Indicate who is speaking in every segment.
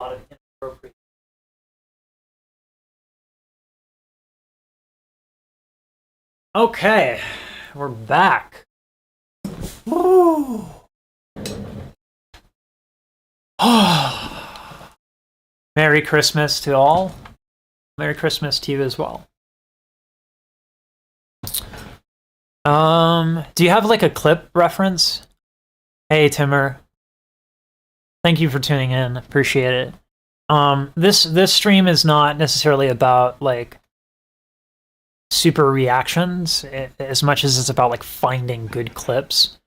Speaker 1: lot of inappropriate. Okay, we're back. Woo! Merry Christmas to all. Merry Christmas to you as well. Do you have like a clip reference? Hey Timur. Thank you for tuning in. Appreciate it. This stream is not necessarily about like super reactions as much as it's about like finding good clips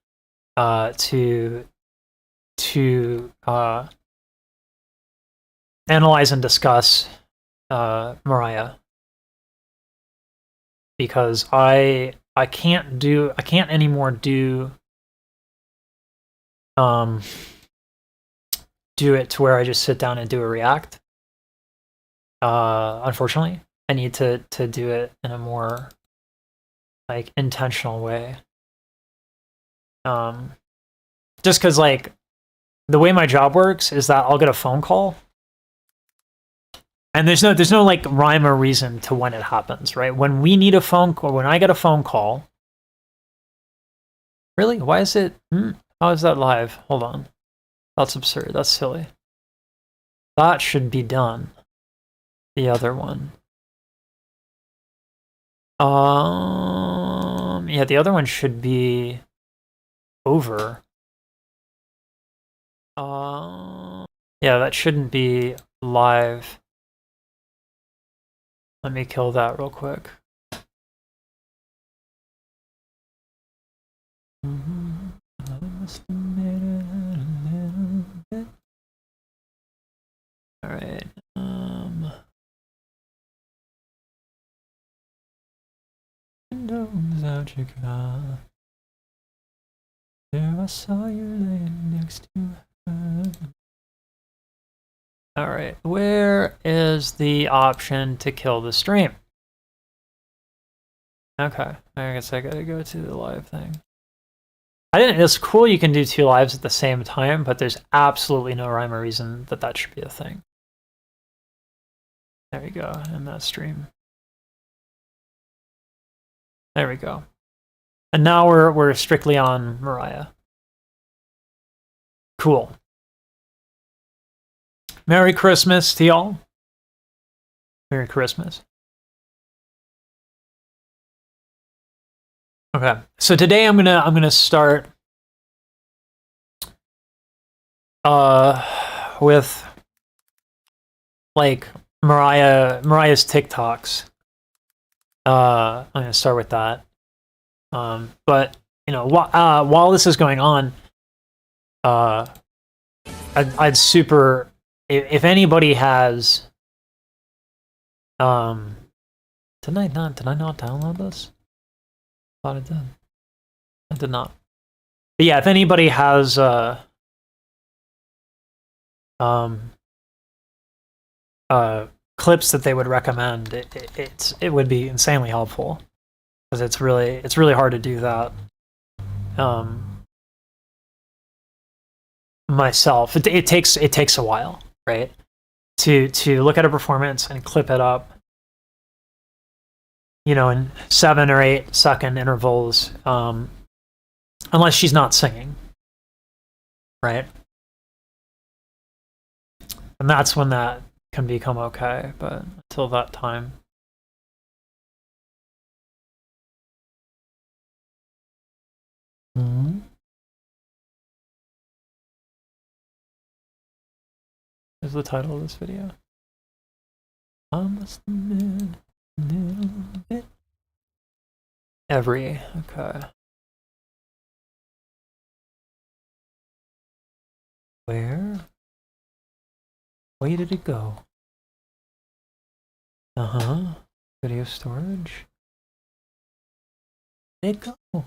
Speaker 1: to analyze and discuss Mariah, because I can't anymore do it to where I just sit down and do a react. Unfortunately, I need to do it in a more like intentional way. Just because like the way my job works is that I'll get a phone call, and there's no like rhyme or reason to when it happens, right? When we need a phone call, when I get a phone call. Really? Why is it? How is that live? Hold on. That's absurd. That's silly. That should be done. The other one. Yeah, the other one should be over. Yeah, that shouldn't be live. Let me kill that real quick. All right. Windows out your car. There I saw you laying next to her. All right, where is the option to kill the stream? Okay, I guess I gotta go to the live thing. It's cool you can do 2 lives at the same time, but there's absolutely no rhyme or reason that that should be a thing. There we go, in that stream. There we go. And now we're strictly on Mariah. Cool. Merry Christmas to y'all. Merry Christmas. Okay, so today I'm gonna start with like Mariah's TikToks. I'm gonna start with that. But you know, while this is going on, I'd super, if anybody has, did I not download this? I thought I did. I did not. But yeah, if anybody has clips that they would recommend, it would be insanely helpful, because it's really hard to do that myself. It takes a while, right? To look at a performance and clip it up, you know, in 7 or 8 second intervals, unless she's not singing, right? And that's when that can become okay, but until that time. Is the title of this video. I must admit, a little bit. Okay. Where did it go? Video storage. Where'd it go?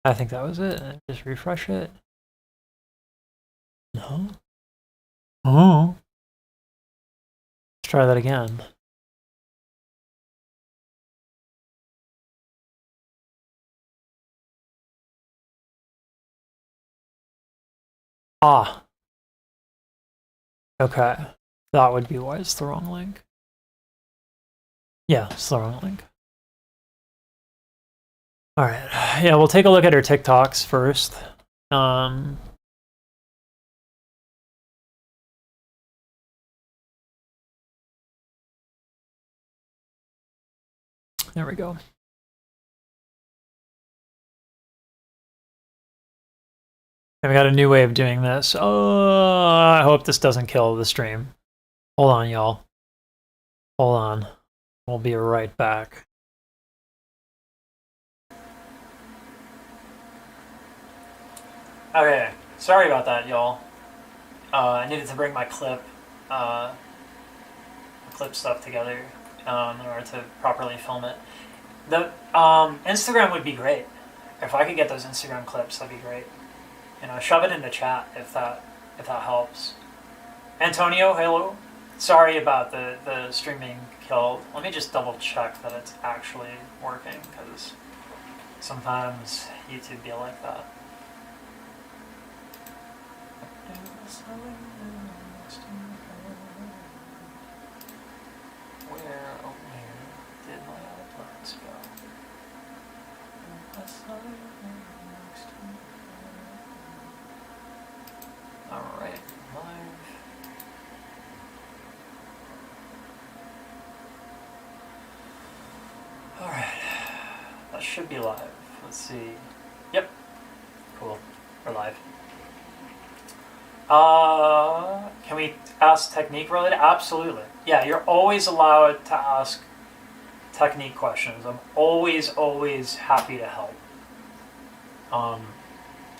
Speaker 1: I think that was it. Just refresh it. No. Oh. Let's try that again. Ah, Okay. That would be why it's the wrong link. Yeah, it's the wrong link. All right. Yeah, we'll take a look at her TikToks first. There we go. And we got a new way of doing this. Oh, I hope this doesn't kill the stream. Hold on, y'all. Hold on. We'll be right back. Okay, sorry about that, y'all. I needed to bring my clip stuff together in order to properly film it. The Instagram would be great. If I could get those Instagram clips, that'd be great. Shove it in the chat if that helps. Antonio, hello. Sorry about the streaming killed. Let me just double check that it's actually working, because sometimes YouTube be like that. Where did my outputs go? Alright, live. Alright, that should be live. Let's see. Yep. Cool. We're live. Can we ask technique related? Absolutely. Yeah, you're always allowed to ask technique questions. I'm always happy to help.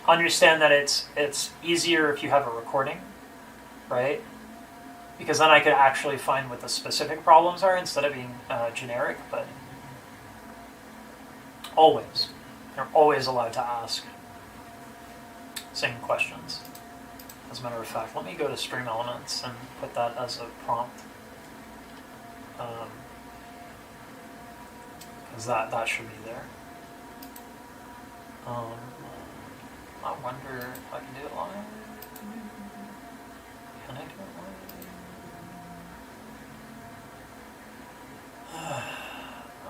Speaker 1: Understand that it's easier if you have a recording, right? Because then I could actually find what the specific problems are instead of being generic, but you're always allowed to ask same questions. As a matter of fact, let me go to Stream Elements and put that as a prompt. Because that should be there. I wonder if I can do it live. Can I do it live?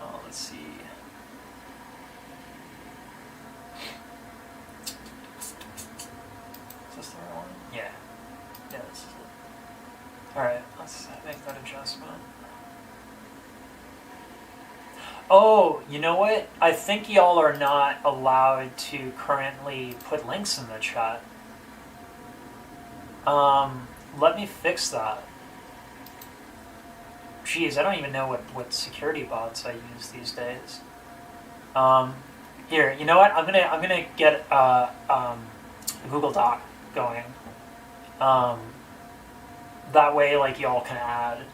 Speaker 1: Oh, let's see. Is this the right one? Yeah. Yeah, this is it. Alright, let's make that adjustment. Oh, you know what? I think y'all are not allowed to currently put links in the chat. Let me fix that. Jeez, I don't even know what security bots I use these days. Here, you know what? I'm gonna get a Google Doc going. That way, like, y'all can add.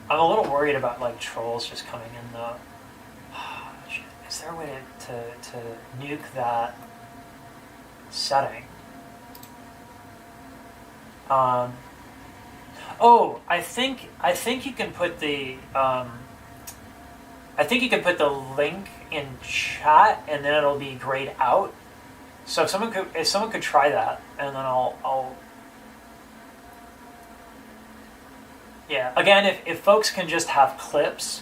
Speaker 1: I'm a little worried about like trolls just coming in though. Is there a way to nuke that setting? Oh, I think you can put the link in chat and then it'll be grayed out. So if someone could try that, and then I'll yeah, again, if folks can just have clips,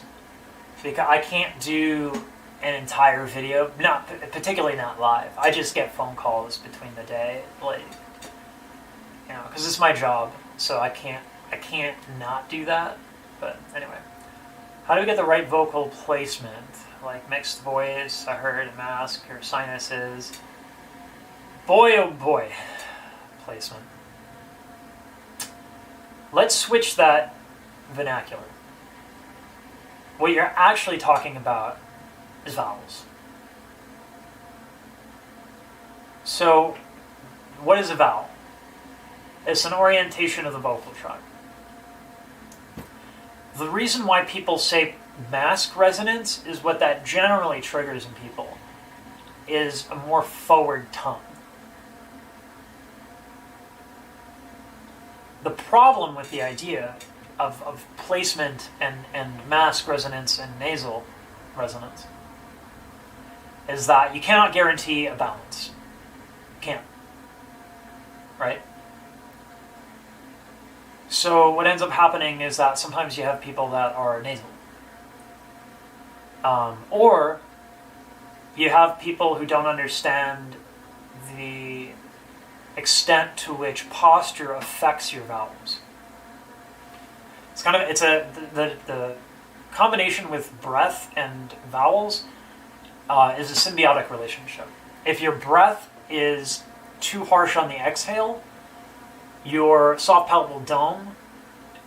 Speaker 1: because I can't do an entire video, particularly not live. I just get phone calls between the day, like, because it's my job, so I can't not do that. But anyway, how do we get the right vocal placement? Like mixed voice, I heard, mask, or sinuses. Boy, oh boy, placement. Let's switch that vernacular. What you're actually talking about is vowels. So, what is a vowel? It's an orientation of the vocal tract. The reason why people say mask resonance is what that generally triggers in people is a more forward tongue. The problem with the idea of placement and mask resonance and nasal resonance is that you cannot guarantee a balance. You can't. Right? So what ends up happening is that sometimes you have people that are nasal. Or you have people who don't understand the extent to which posture affects your vowels. The combination with breath and vowels is a symbiotic relationship. If your breath is too harsh on the exhale, your soft palate will dome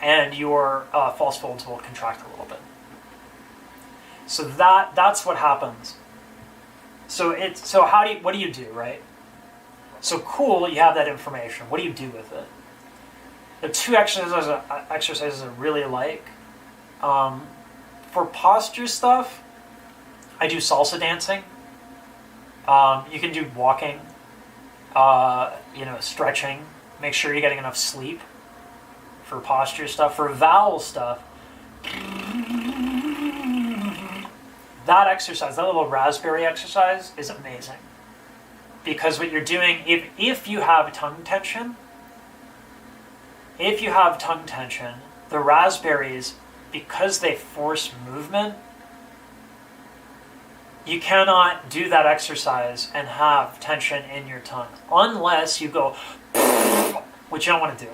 Speaker 1: and your false folds will contract a little bit. So that's what happens. What do you do, right? So cool, you have that information. What do you do with it? The two exercises I really like. For posture stuff, I do salsa dancing. You can do walking, stretching. Make sure you're getting enough sleep for posture stuff. For vowel stuff, that exercise, that little raspberry exercise, is amazing. Because what you're doing, if you have tongue tension, the raspberries, because they force movement, you cannot do that exercise and have tension in your tongue unless you go, which you don't want to do,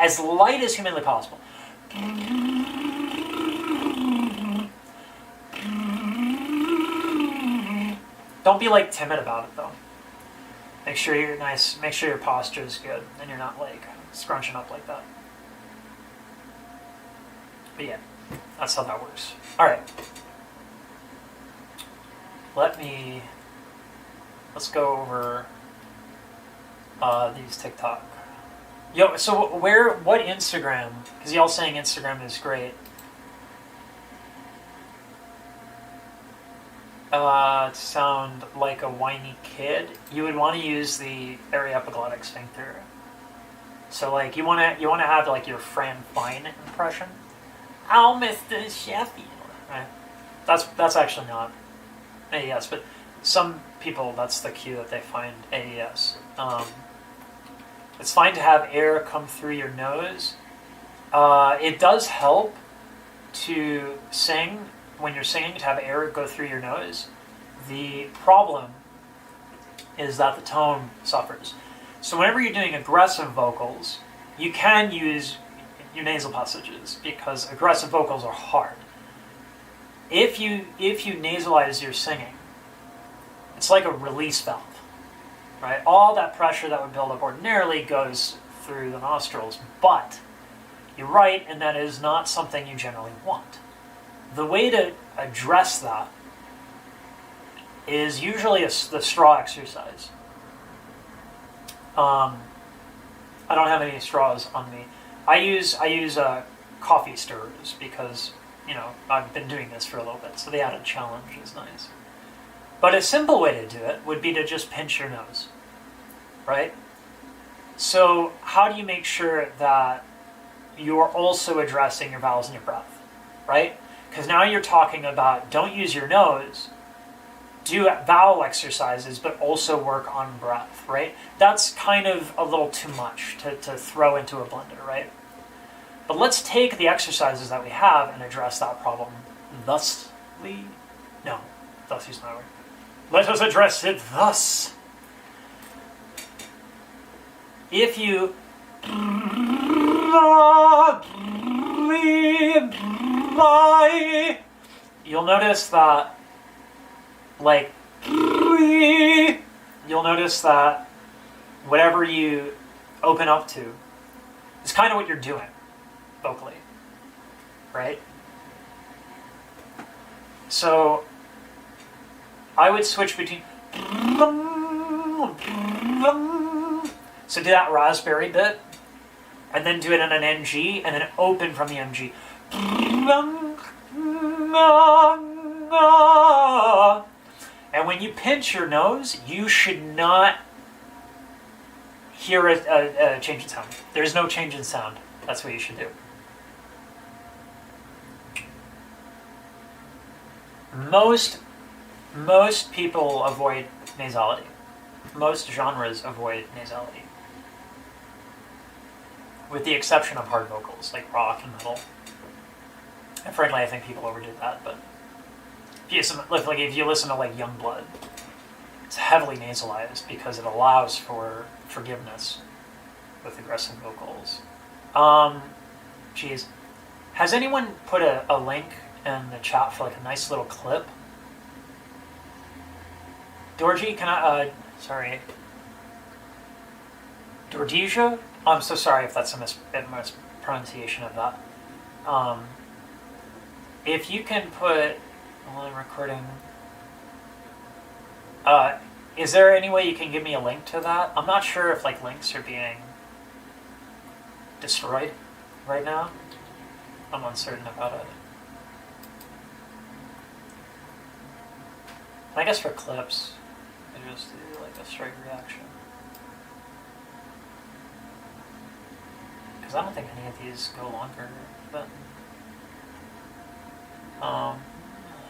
Speaker 1: as light as humanly possible. Don't be like timid about it though. Make sure you're nice. Make sure your posture is good, and you're not like scrunching up like that. But yeah, that's how that works. All right. Let's go over these TikTok. Yo, so what Instagram? Because y'all saying Instagram is great. To sound like a whiny kid, you would want to use the aryepiglottic sphincter. So like you want to have like your Fran Fine impression. Oh, Mr. Sheffield. Right? That's actually not AES, but some people, that's the cue that they find AES. It's fine to have air come through your nose. It does help to sing, when you're singing, to have air go through your nose. The problem is that the tone suffers. So whenever you're doing aggressive vocals, you can use your nasal passages because aggressive vocals are hard. If you nasalize your singing, it's like a release valve, right? All that pressure that would build up ordinarily goes through the nostrils, but you're right, and that is not something you generally want. The way to address that is usually the straw exercise. I don't have any straws on me. I use coffee stirrers because, I've been doing this for a little bit, so the added challenge is nice. But a simple way to do it would be to just pinch your nose, right? So how do you make sure that you're also addressing your vowels and your breath, right? Because now you're talking about don't use your nose, do vowel exercises, but also work on breath, right? That's kind of a little too much to throw into a blender, right? But let's take the exercises that we have and address that problem thusly. No, thus is not a word. Let us address it thus. If you you'll notice that, whatever you open up to is kind of what you're doing vocally, right? So I would switch between. So do that raspberry bit, and then do it in an NG, and then open from the MG. And when you pinch your nose, you should not hear a change in sound. There's no change in sound. That's what you should do. Most people avoid nasality. Most genres avoid nasality. with the exception of hard vocals, like rock and metal. And frankly, I think people overdid that, but if you listen to like Youngblood, it's heavily nasalized because it allows for forgiveness with aggressive vocals. Geez. Has anyone put a link in the chat for like a nice little clip? Dorji, can I, sorry. Dordesia? I'm so sorry if that's a mispronunciation of that. If you can put, while I'm recording, is there any way you can give me a link to that? I'm not sure if like links are being destroyed right now. I'm uncertain about it. I guess for clips, I just do like a straight reaction. Because I don't think any of these go longer than...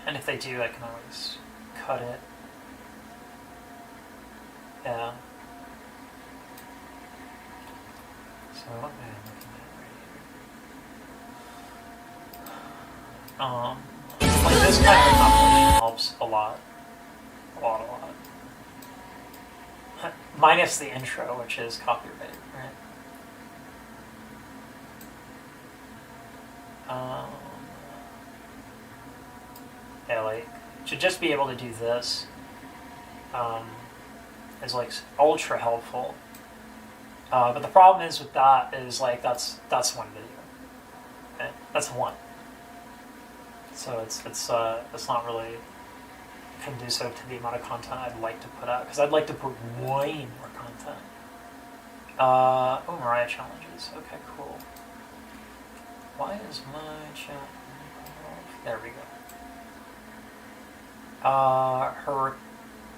Speaker 1: and if they do, I can always cut it. Yeah. So what am I looking at right here? Like this kind of compilation helps a lot. A lot. Minus the intro, which is copyright, right? Yeah, like, to just be able to do this is like ultra helpful. But the problem is with that is like that's one video. Okay? That's one. So it's not really conducive to the amount of content I'd like to put out, because I'd like to put way more content. Oh, Mariah challenges. Okay, cool. Why is my chat? There we go. Her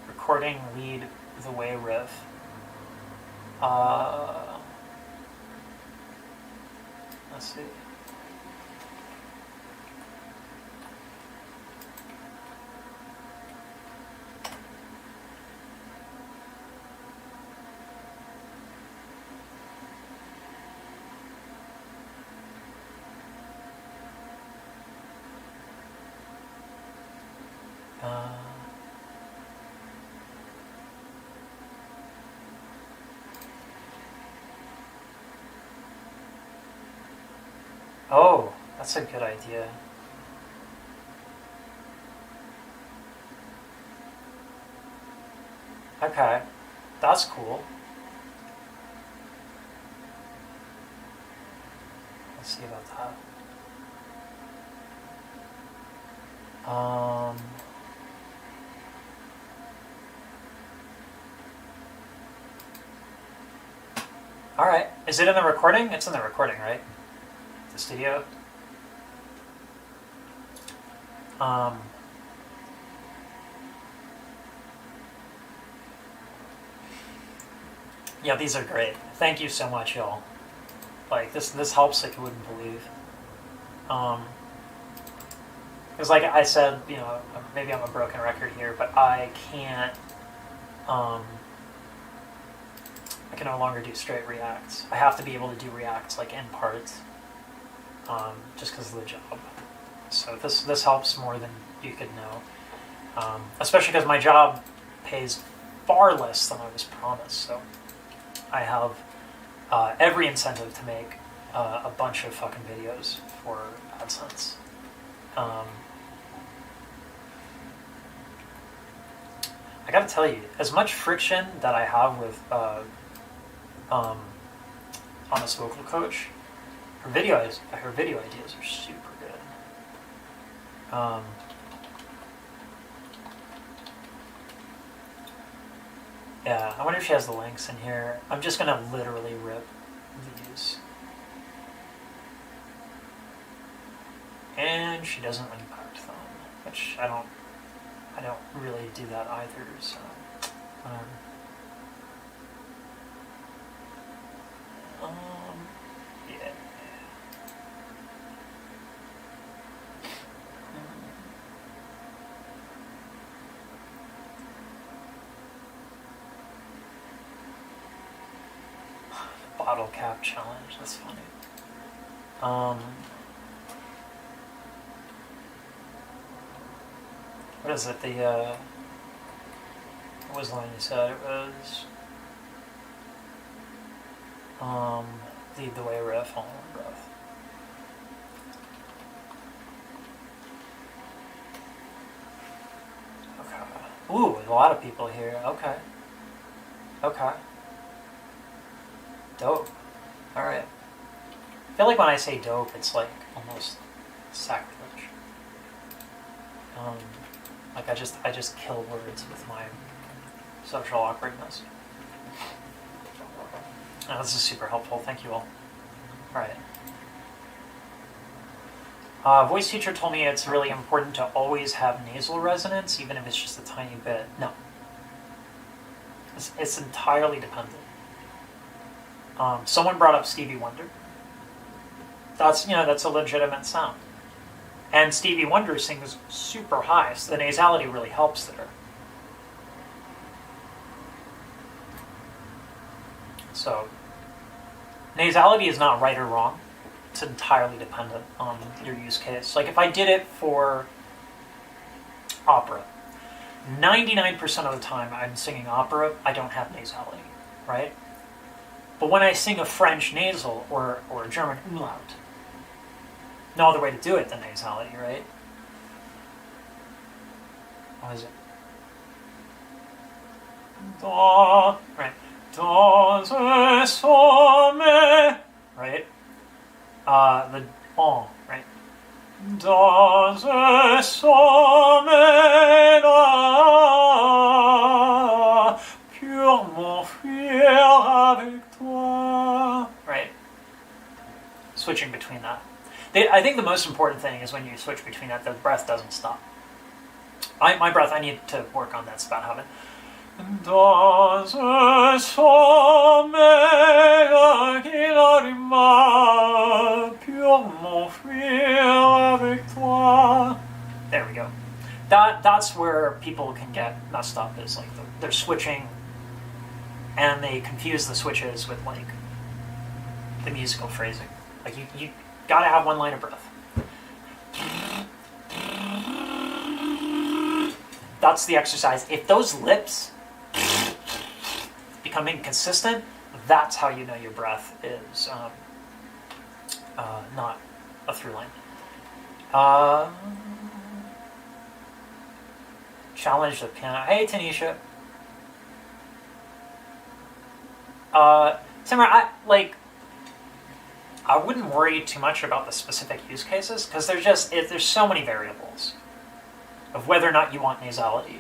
Speaker 1: recording Lead the Way riff. Let's see. Oh, that's a good idea. Okay, that's cool. Let's see about that. All right. Is it in the recording? It's in the recording, right? The studio. Yeah, these are great. Thank you so much, y'all. Like this helps like you wouldn't believe. Because like I said, you know, maybe I'm a broken record here, but I can't. I can no longer do straight reacts. I have to be able to do reacts like in parts, just because of the job. So this helps more than you could know, especially because my job pays far less than I was promised. So I have every incentive to make a bunch of fucking videos for AdSense. I gotta tell you, as much friction that I have with Honest Vocal Coach, her video ideas are super good. Yeah, I wonder if she has the links in here. I'm just gonna literally rip these. And she doesn't impact them, which I don't really do that either, so yeah. bottle cap challenge. That's funny. What is it? What was the line you said? It was lead the way riff, all in one breath. Okay. Ooh, a lot of people here. Okay. Okay. Dope. Alright. I feel like when I say dope, it's like almost sacrilege. Like I just kill words with my social awkwardness. Oh, this is super helpful. Thank you all. Alright. Voice teacher told me it's really important to always have nasal resonance, even if it's just a tiny bit. No. It's entirely dependent. Someone brought up Stevie Wonder. That's a legitimate sound. And Stevie Wonder sings super high, so the nasality really helps there. So, nasality is not right or wrong. It's entirely dependent on your use case. Like if I did it for opera, 99% of the time I'm singing opera, I don't have nasality, right? But when I sing a French nasal or a German umlaut, no other way to do it than nasality, right? What is it? Da, right. Dans un sommet, right? The on, right? Dans un sommet là, pour m'enfuir avec toi, right? Switching between that. I think the most important thing is when you switch between that, the breath doesn't stop. My breath, I need to work on that spout habit. Dans un sommet qui n'arrive pour m'enfuir avec toi. There we go. That's where people can get messed up, is like they're switching and they confuse the switches with like the musical phrasing. Like you gotta have one line of breath. That's the exercise. If those lips become inconsistent, that's how you know your breath is not a through line. Challenge the piano. Hey, Tanisha. Timur, I wouldn't worry too much about the specific use cases because there's so many variables of whether or not you want nasality.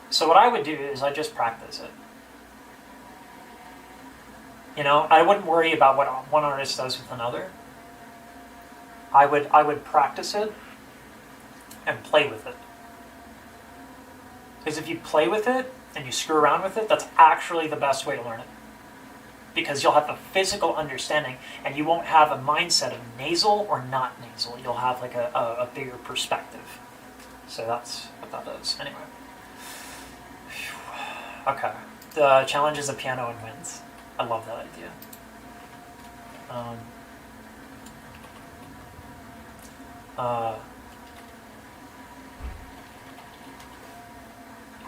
Speaker 1: So what I would do is I just practice it. I wouldn't worry about what one artist does with another. I would practice it and play with it. Because if you play with it and you screw around with it, that's actually the best way to learn it. Because you'll have a physical understanding and you won't have a mindset of nasal or not nasal. You'll have like a bigger perspective. So that's what that does. Anyway. Okay. The challenge is a piano and winds. I love that idea. What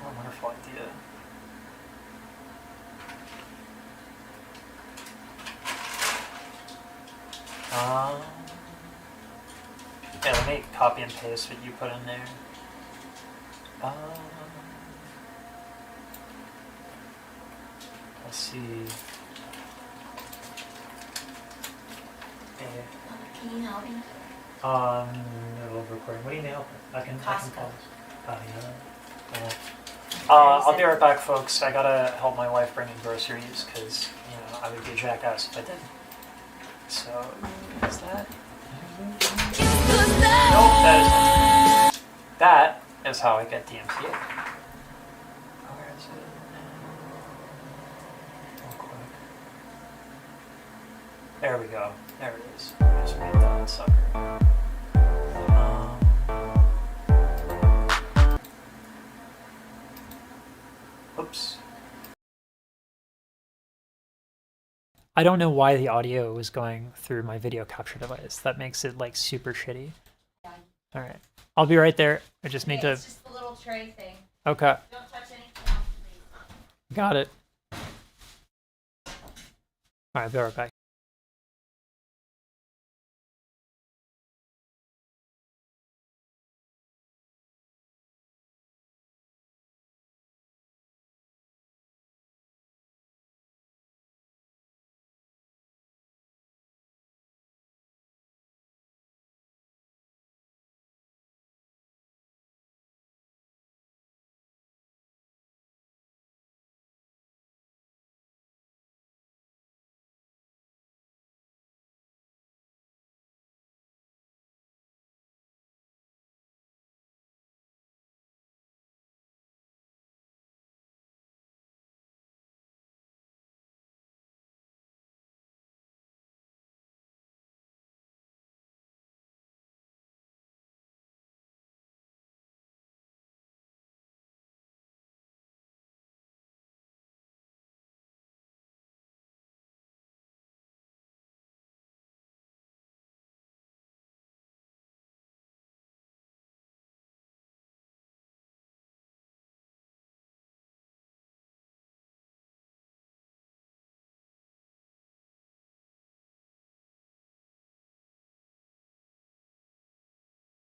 Speaker 1: a wonderful idea. Yeah, let me copy and paste what you put in there. Let's see.
Speaker 2: Can you help me?
Speaker 1: Middle of recording. What do you need help with? I can pause. Oh, yeah. I'll be right back, folks. I gotta help my wife bring in groceries because I would be a jackass if I didn't. So, is that? Nope, that is not. That is how I get DMCA. Where is it? Real quick. There we go. There it is. I just made that sucker. Oops. I don't know why the audio was going through my video capture device. That makes it like super shitty.
Speaker 2: Yeah.
Speaker 1: All right. I'll be right there. I just need to.
Speaker 2: It's just the little tray thing.
Speaker 1: Okay.
Speaker 2: Don't touch anything else, please.
Speaker 1: Got it. All right. I'll be right back.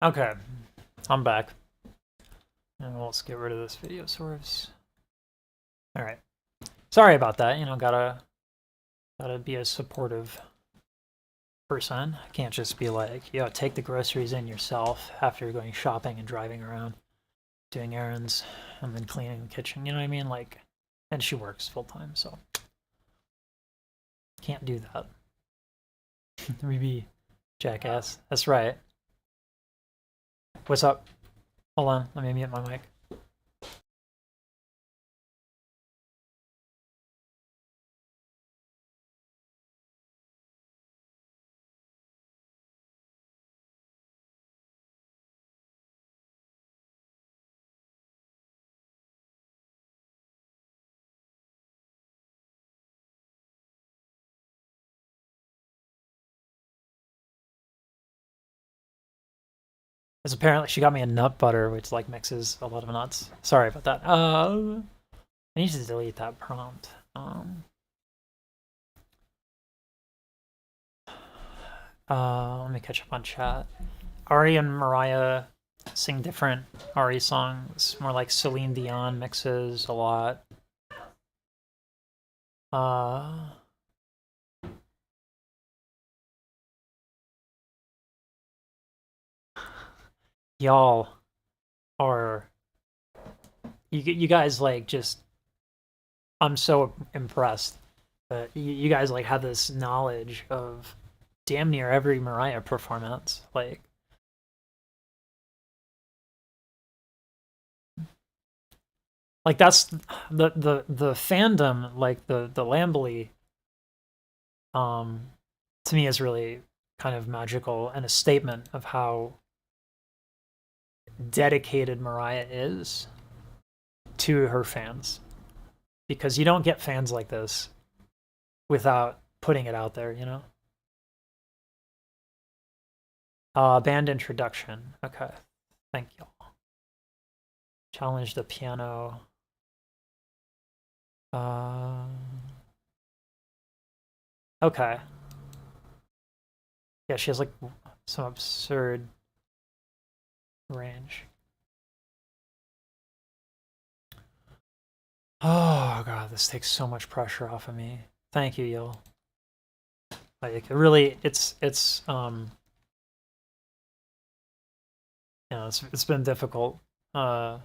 Speaker 1: Okay. I'm back. And let's get rid of this video source. All right. Sorry about that. You know, gotta be a supportive person. I can't just be like, yo, take the groceries in yourself after going shopping and driving around, doing errands, and then cleaning the kitchen. You know what I mean? Like, and she works full time, so can't do that. We be jackass. That's right. What's up? Hold on, let me mute my mic. Because apparently she got me a nut butter, which like mixes a lot of nuts. Sorry about that. I need to delete that prompt. Let me catch up on chat. Ari and Mariah sing different Ari songs, more like Celine Dion mixes a lot. Y'all are you guys like just I'm so impressed that you guys like have this knowledge of damn near every Mariah performance. Like that's the fandom, like the Lambly, to me is really kind of magical and a statement of how dedicated Mariah is to her fans. Because you don't get fans like this without putting it out there, you know? Band introduction. Okay. Thank you. Challenge the piano. Okay. Yeah, she has like some absurd range. Oh god, this takes so much pressure off of me. Thank you, Yo. Like really, it's you know, it's been difficult. Because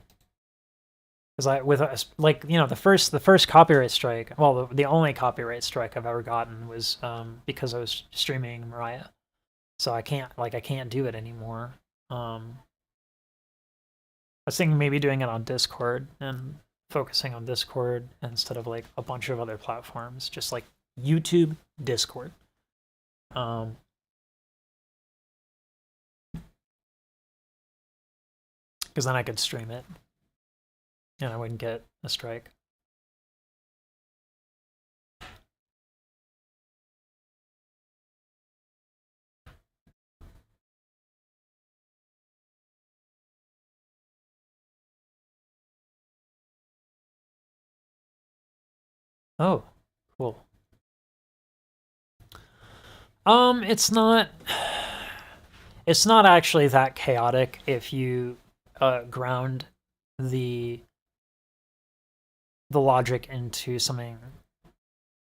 Speaker 1: I with like you know the first copyright strike. Well, the only copyright strike I've ever gotten was because I was streaming Mariah, so I can't do it anymore. I was thinking maybe doing it on Discord and focusing on Discord instead of like a bunch of other platforms, just like YouTube, Discord. Because then I could stream it and I wouldn't get a strike. Oh, cool. It's not actually that chaotic if you ground the logic into something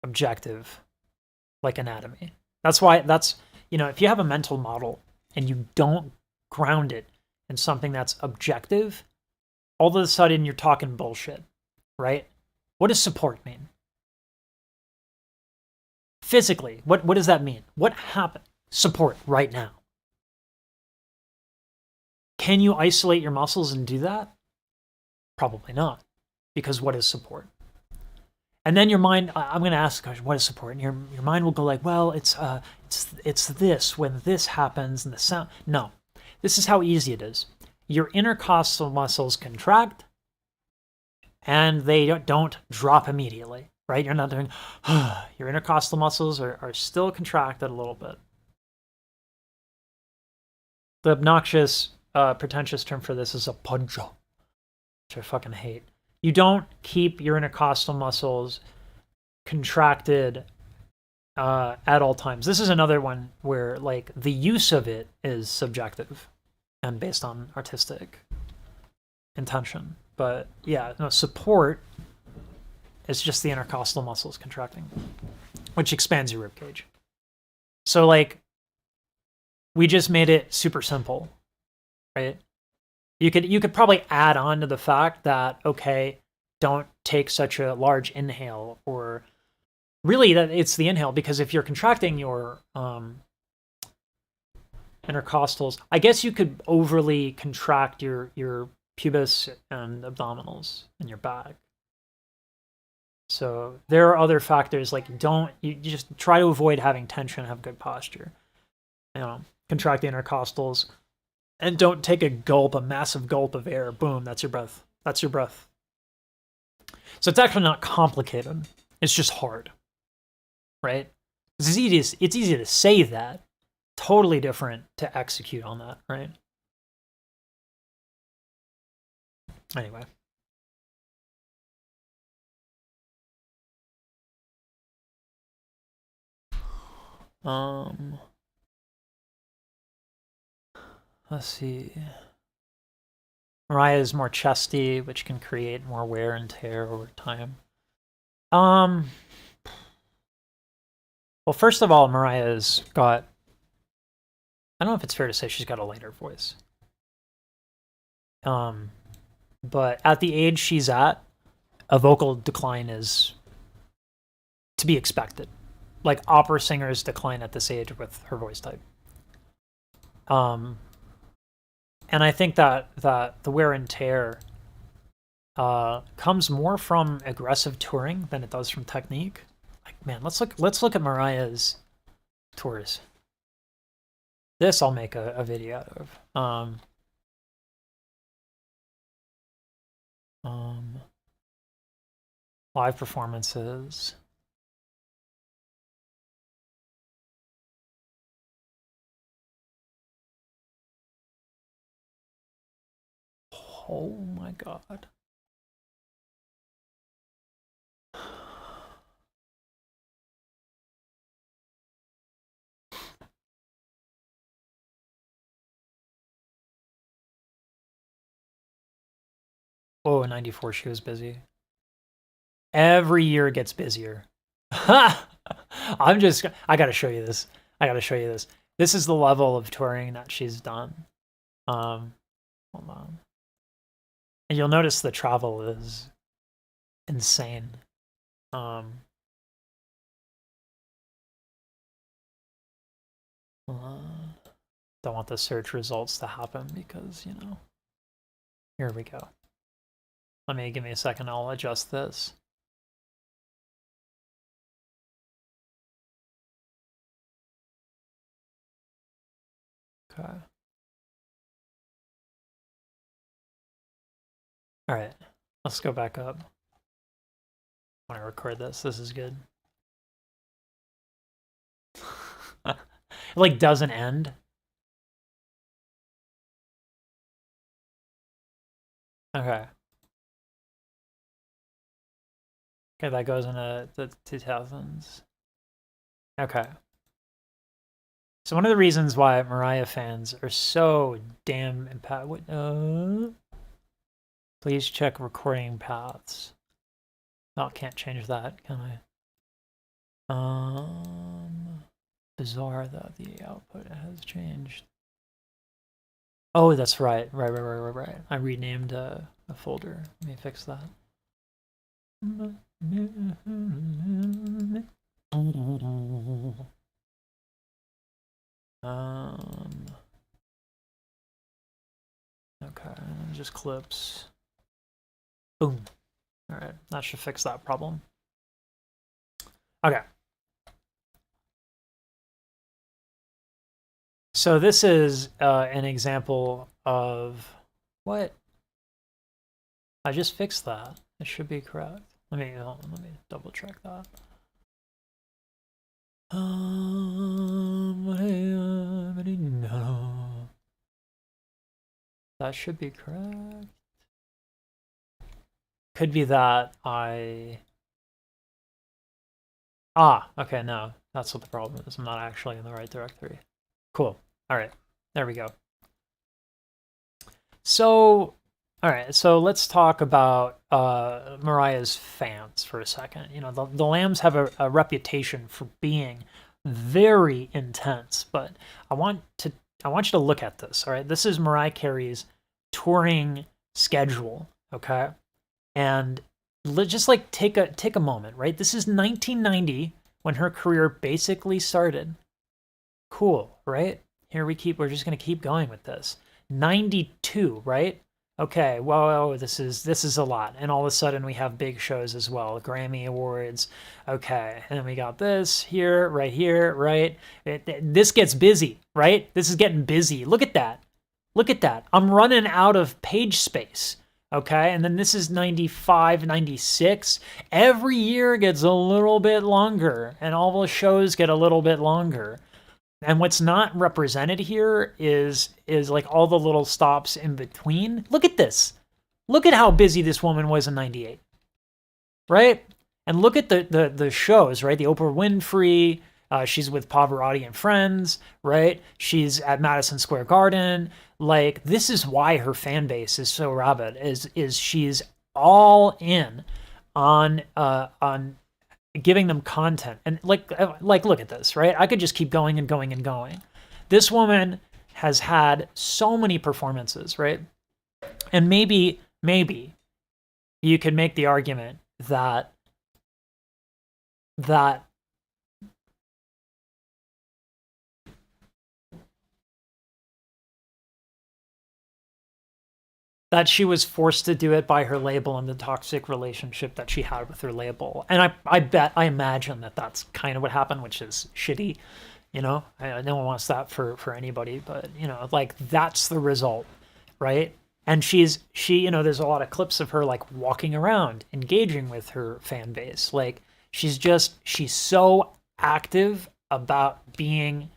Speaker 1: objective like anatomy. That's why if you have a mental model and you don't ground it in something that's objective, all of a sudden you're talking bullshit, right? What does support mean? Physically, what does that mean? What happened? Support right now. Can you isolate your muscles and do that? Probably not, because what is support? And then your mind, I'm going to ask the question, what is support? And your mind will go like, well, it's this when this happens and the sound. No, this is how easy it is. Your intercostal muscles contract, and they don't drop immediately, right? You're not doing, your intercostal muscles are still contracted a little bit. The obnoxious, pretentious term for this is a punjo, which I fucking hate. You don't keep your intercostal muscles contracted at all times. This is another one where like the use of it is subjective and based on artistic intention. But yeah, no, support is just the intercostal muscles contracting, which expands your rib cage. So like we just made it super simple, right? You could probably add on to the fact that, okay, don't take such a large inhale, or really that it's the inhale, because if you're contracting your intercostals, I guess you could overly contract your pubis and abdominals and your back. So there are other factors, like you just try to avoid having tension, have good posture. Contract the intercostals. And don't take a massive gulp of air. Boom, that's your breath. That's your breath. So it's actually not complicated. It's just hard, right? It's easy to say that. Totally different to execute on that, right? Anyway. Let's see. Mariah is more chesty, which can create more wear and tear over time. Well, first of all, Mariah's got, I don't know if it's fair to say she's got a lighter voice. But at the age she's at, a vocal decline is to be expected. Like opera singers decline at this age with her voice type. And I think that the wear and tear comes more from aggressive touring than it does from technique. Like, man, let's look at Mariah's tours. This I'll make a video out of. Live performances. Oh my god. Oh, in 94 she was busy. Every year it gets busier. I gotta show you this. This is the level of touring that she's done. Hold on. And you'll notice the travel is insane. Don't want the search results to happen because, here we go. Give me a second, I'll adjust this. Okay. All right, let's go back up. When I record this is good. It like doesn't end. Okay. Okay, that goes into the 2000s. Okay. So one of the reasons why Mariah fans are so damn please check recording paths. Oh, can't change that, can I? Bizarre that the output has changed. Oh, that's right. Right. I renamed a folder. Let me fix that. Okay, just clips. Boom. All right, that should fix that problem. Okay. So this is an example of what? I just fixed that. It should be correct. Let me double check that. That should be correct. Could be that I... okay, no. That's what the problem is. I'm not actually in the right directory. Cool. All right. There we go. So, all right. So let's talk about Mariah's fans for a second. You know, the Lambs have a reputation for being very intense, but I want you to look at this. All right. This is Mariah Carey's touring schedule. Okay. And let's just like take a moment, right? This is 1990 when her career basically started. Cool, right? We're just gonna keep going with this. 92, right? Okay, well, this is a lot. And all of a sudden we have big shows as well, Grammy Awards. Okay, and then we got this here, right? This gets busy, right? This is getting busy. Look at that. I'm running out of page space. Okay, and then this is 95, 96. Every year gets a little bit longer, and all the shows get a little bit longer. And what's not represented here is like all the little stops in between. Look at this. Look at how busy this woman was in 98, right? And look at the shows, right? The Oprah Winfrey, she's with Pavarotti and Friends, right? She's at Madison Square Garden. Like, this is why her fan base is so rabid, is she's all in on giving them content. And like look at this, right? I could just keep going and going and going. This woman has had so many performances, right? And maybe you could make the argument that she was forced to do it by her label and the toxic relationship that she had with her label. And I imagine that that's kind of what happened, which is shitty. You know, no one wants that for anybody, but you know, like that's the result, right? And she, you know, there's a lot of clips of her like walking around, engaging with her fan base. Like she's so active about being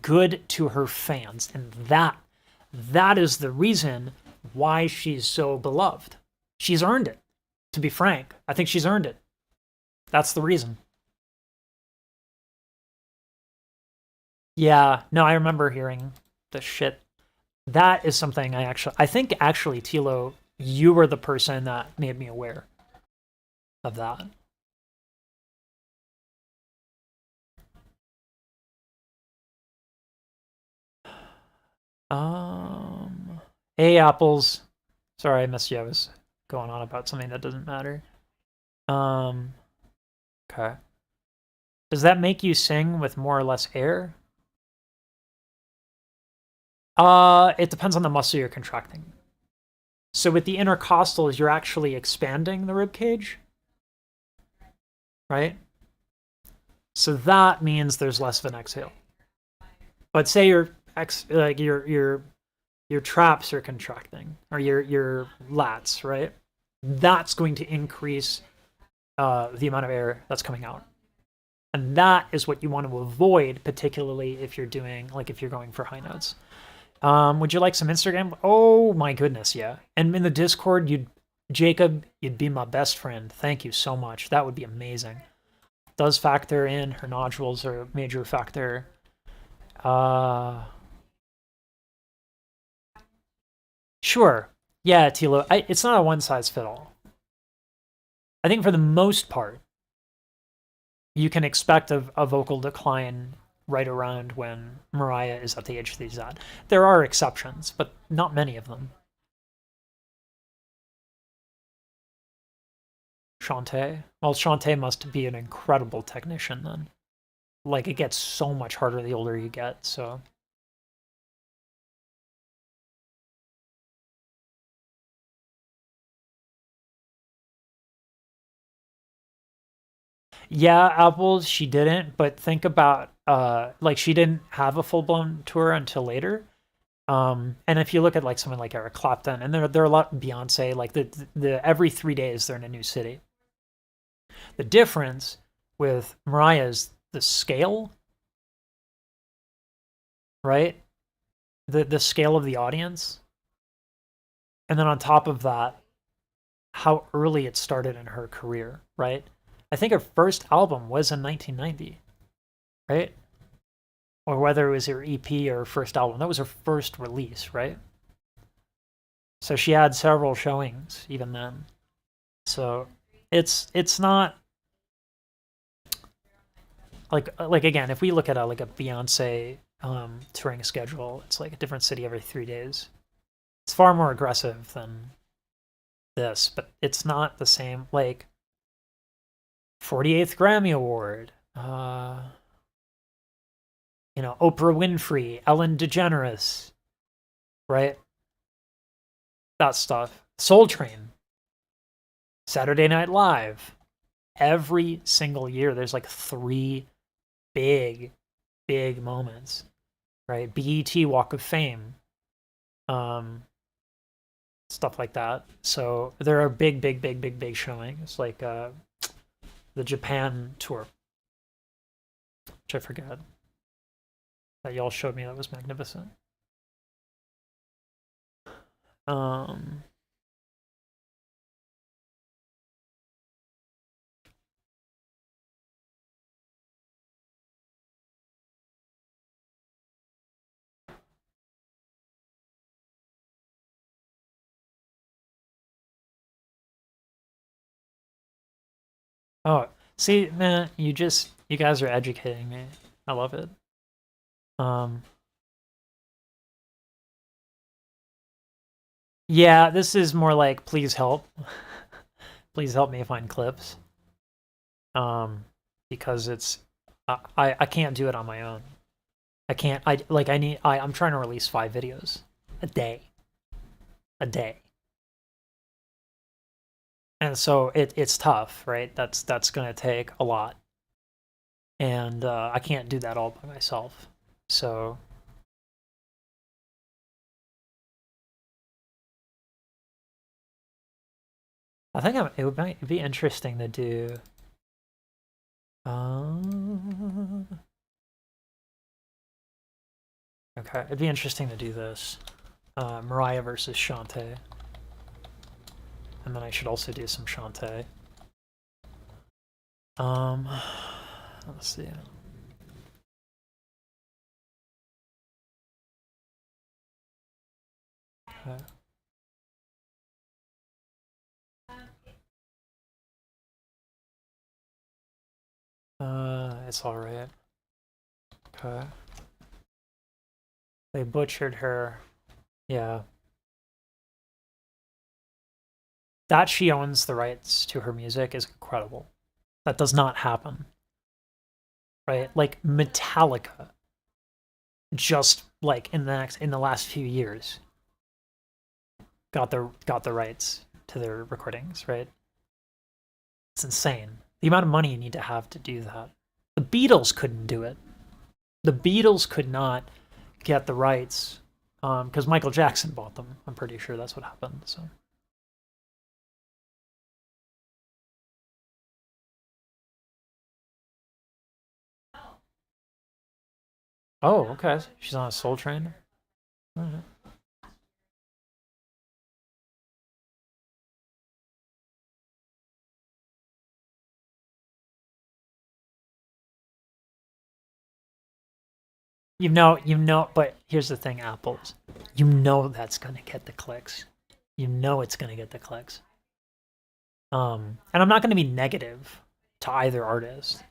Speaker 1: good to her fans. And that is the reason why she's so beloved. She's earned it, to be frank. I think she's earned it. That's the reason. Yeah, no, I remember hearing the shit. That is something I think actually, Tilo, you were the person that made me aware of that. Hey, Apples. Sorry, I missed you. I was going on about something that doesn't matter. Okay. Does that make you sing with more or less air? It depends on the muscle you're contracting. So with the intercostals, you're actually expanding the rib cage, right? So that means there's less of an exhale. But say your traps are contracting, or your lats, right? That's going to increase the amount of air that's coming out. And that is what you want to avoid, particularly if you're going for high notes. Would you like some Instagram? Oh my goodness, yeah. And in the Discord, Jacob, you'd be my best friend. Thank you so much. That would be amazing. Does factor in. Her nodules are a major factor. Uh, sure. Yeah, Tilo. It's not a one size fit all. I think for the most part, you can expect a vocal decline right around when Mariah is at the age that she's at. There are exceptions, but not many of them. Shantae? Well, Shantae must be an incredible technician then. Like, it gets so much harder the older you get, so. Yeah, Apples, she didn't, but think about, like, she didn't have a full-blown tour until later. And if you look at, like, someone like Eric Clapton, and there are a lot, Beyonce, like, the every 3 days they're in a new city. The difference with Mariah is the scale, right? The scale of the audience. And then on top of that, how early it started in her career, right? I think her first album was in 1990, right? Or whether it was her EP or her first album. That was her first release, right? So she had several showings even then. So it's not like again, if we look at a Beyonce touring schedule, it's like a different city every 3 days. It's far more aggressive than this, but it's not the same. Like 48th Grammy Award, Oprah Winfrey, Ellen DeGeneres, right? That stuff. Soul Train, Saturday Night Live. Every single year, there's like 3 big, big moments, right? BET Walk of Fame, stuff like that. So there are big, big, big, big, big showings, like the Japan tour, which I forgot that y'all showed me. That was magnificent. Um, oh, see, man, you guys are educating me. I love it. Um, yeah, this is more like, please help. Please help me find clips. Because I can't do it on my own. I can't. I'm trying to release 5 videos a day, and so it's tough, right? That's gonna take a lot, and I can't do that all by myself. So I think it might be interesting to do. Okay, it'd be interesting to do this. Mariah versus Shantae. And then I should also do some Shantae. Let's see. Okay. It's alright. Okay. They butchered her. Yeah. That she owns the rights to her music is incredible. That does not happen. Right? Like Metallica just like in the last few years got the rights to their recordings, right? It's insane. The amount of money you need to have to do that. The Beatles couldn't do it. The Beatles could not get the rights because Michael Jackson bought them. I'm pretty sure that's what happened. So. Oh, okay. She's on a Soul Train. All right. But here's the thing, Apples. You know that's gonna get the clicks. You know it's gonna get the clicks. And I'm not gonna be negative to either artist.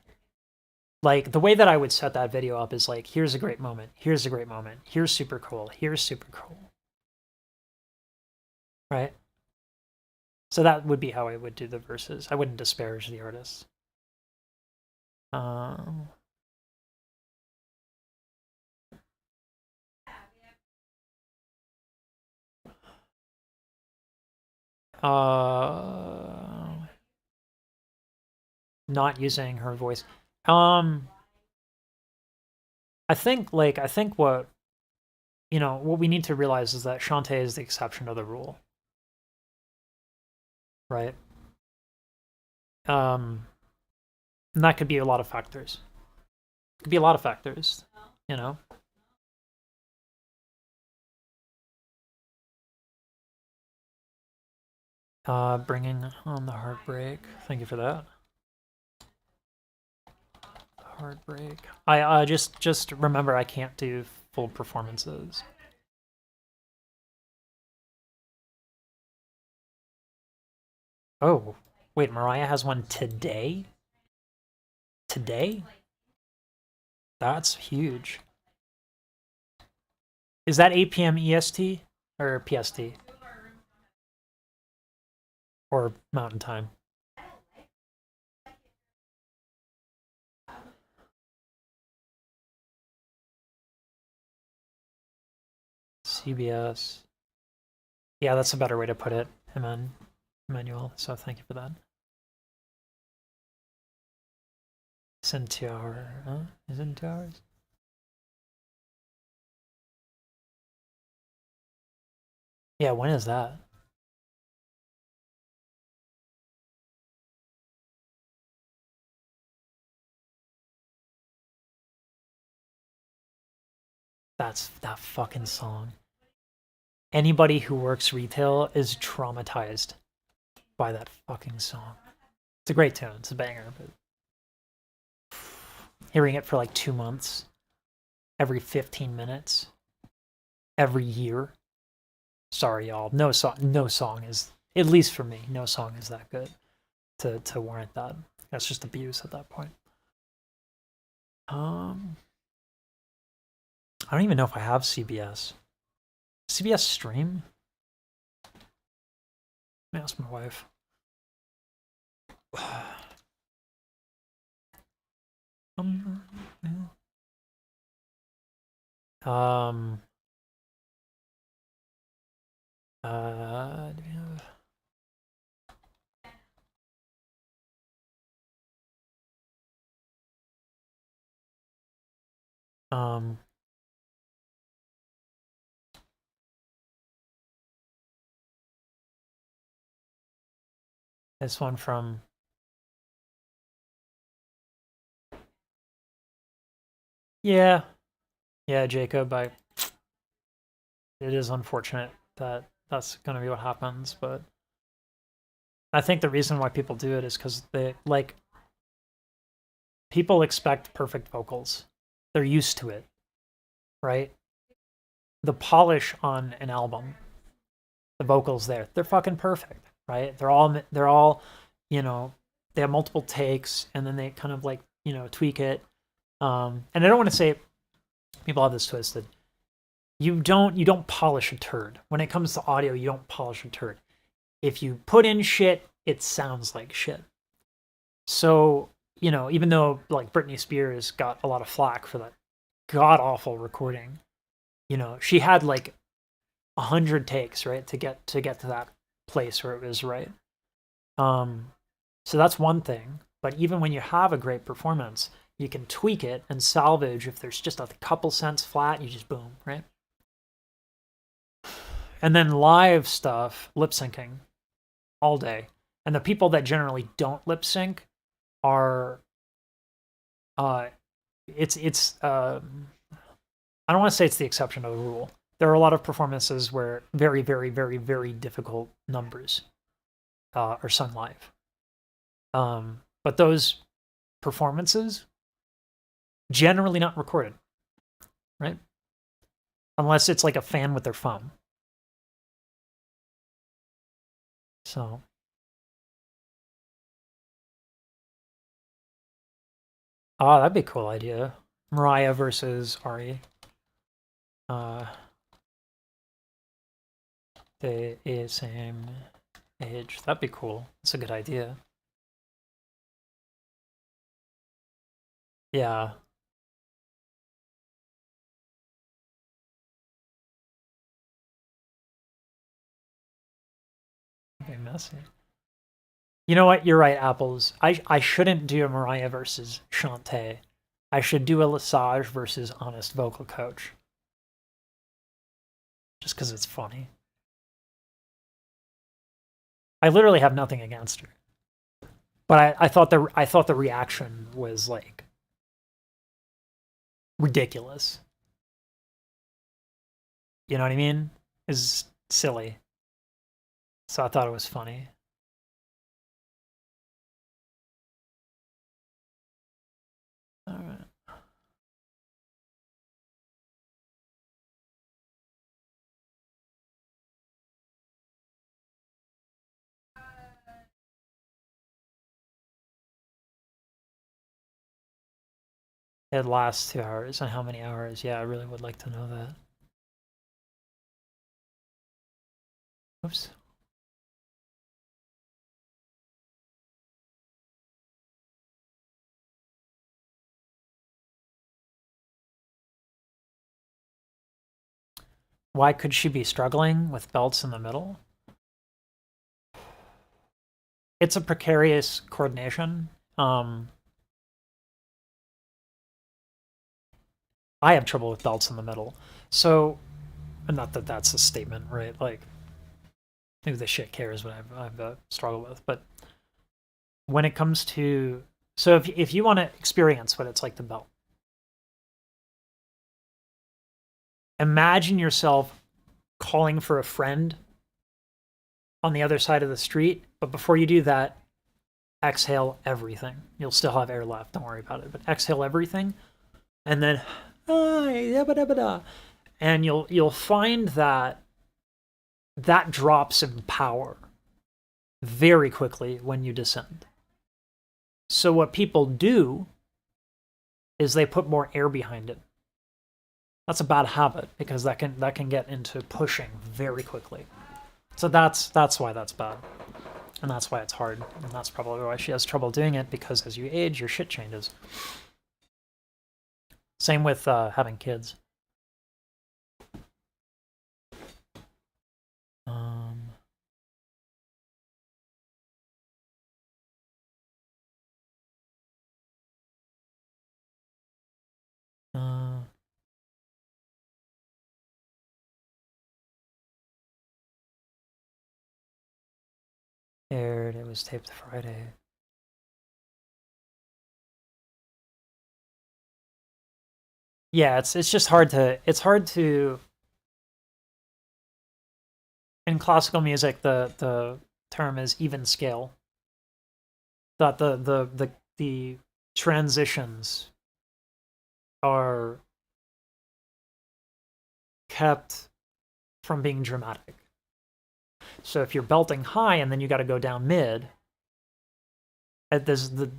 Speaker 1: Like, the way that I would set that video up is like, here's a great moment, here's a great moment, here's super cool, here's super cool. Right? So that would be how I would do the verses. I wouldn't disparage the artists. Not using her voice. I think what what we need to realize is that Shantae is the exception to the rule. Right? And that could be a lot of factors. It could be a lot of factors, you know? Bringing on the heartbreak. Thank you for that. Heartbreak. I just remember I can't do full performances. Oh, wait, Mariah has one today? Today? That's huge. Is that 8 p.m. EST or PST? Or Mountain Time? CBS. Yeah, that's a better way to put it, Emmanuel. So thank you for that. It's in 2 hours. Huh? Is it in 2 hours? Yeah, when is that? That's that fucking song. Anybody who works retail is traumatized by that fucking song. It's a great tune. It's a banger, but hearing it for like 2 months, every 15 minutes, every year. Sorry, y'all. No song is, at least for me, no song is that good to warrant that. That's just abuse at that point. I don't even know if I have CBS. CBS stream? Let me ask my wife. Do we have... This one from... Yeah, Jacob, it is unfortunate that that's gonna be what happens, but I think the reason why people do it is because they, like, people expect perfect vocals. They're used to it, right? The polish on an album, the vocals there, they're fucking perfect, right? They're all, they have multiple takes, and then they kind of like, tweak it. And I don't want to say people have this twisted. You don't polish a turd. When it comes to audio, you don't polish a turd. If you put in shit, it sounds like shit. So, even though like Britney Spears got a lot of flack for that god awful recording, she had like 100 takes, right, to get to that place where it was right. So that's one thing. But even when you have a great performance, you can tweak it and salvage. If there's just a couple cents flat, you just boom, right? And then live stuff, lip syncing all day. And the people that generally don't lip sync are I don't want to say it's the exception to the rule. There are a lot of performances where very, very, very, very difficult numbers are sung live. But those performances generally not recorded. right? Unless it's like a fan with their phone. So. Oh, that'd be a cool idea. Mariah versus Ari. They is same age. That'd be cool. That's a good idea. Yeah. That'd be messy. You know what? You're right, Apples. I shouldn't do a Mariah versus Shantae. I should do a Lesage versus Honest Vocal Coach. Just because it's funny. I literally have nothing against her. But I thought the reaction was like ridiculous. You know what I mean? Is silly. So I thought it was funny. All right. It lasts 2 hours, and how many hours? Yeah, I really would like to know that. Oops. Why could she be struggling with belts in the middle? It's a precarious coordination. I have trouble with belts in the middle. So, not that that's a statement, right? Like, who the shit cares what I've struggled with. But when it comes to... So if you want to experience what it's like to belt, imagine yourself calling for a friend on the other side of the street, but before you do that, exhale everything. You'll still have air left, don't worry about it, but exhale everything, and then and you'll find that that drops in power very quickly when you descend. So what people do is they put more air behind it. That's a bad habit because that can get into pushing very quickly. So that's why that's bad. And that's why it's hard. And that's probably why she has trouble doing it, because as you age, your shit changes. Same with having kids. Aired, it was taped Friday. Yeah, it's just hard to in classical music the term is even scale. That the transitions are kept from being dramatic. So if you're belting high and then you got to go down mid, it doesn't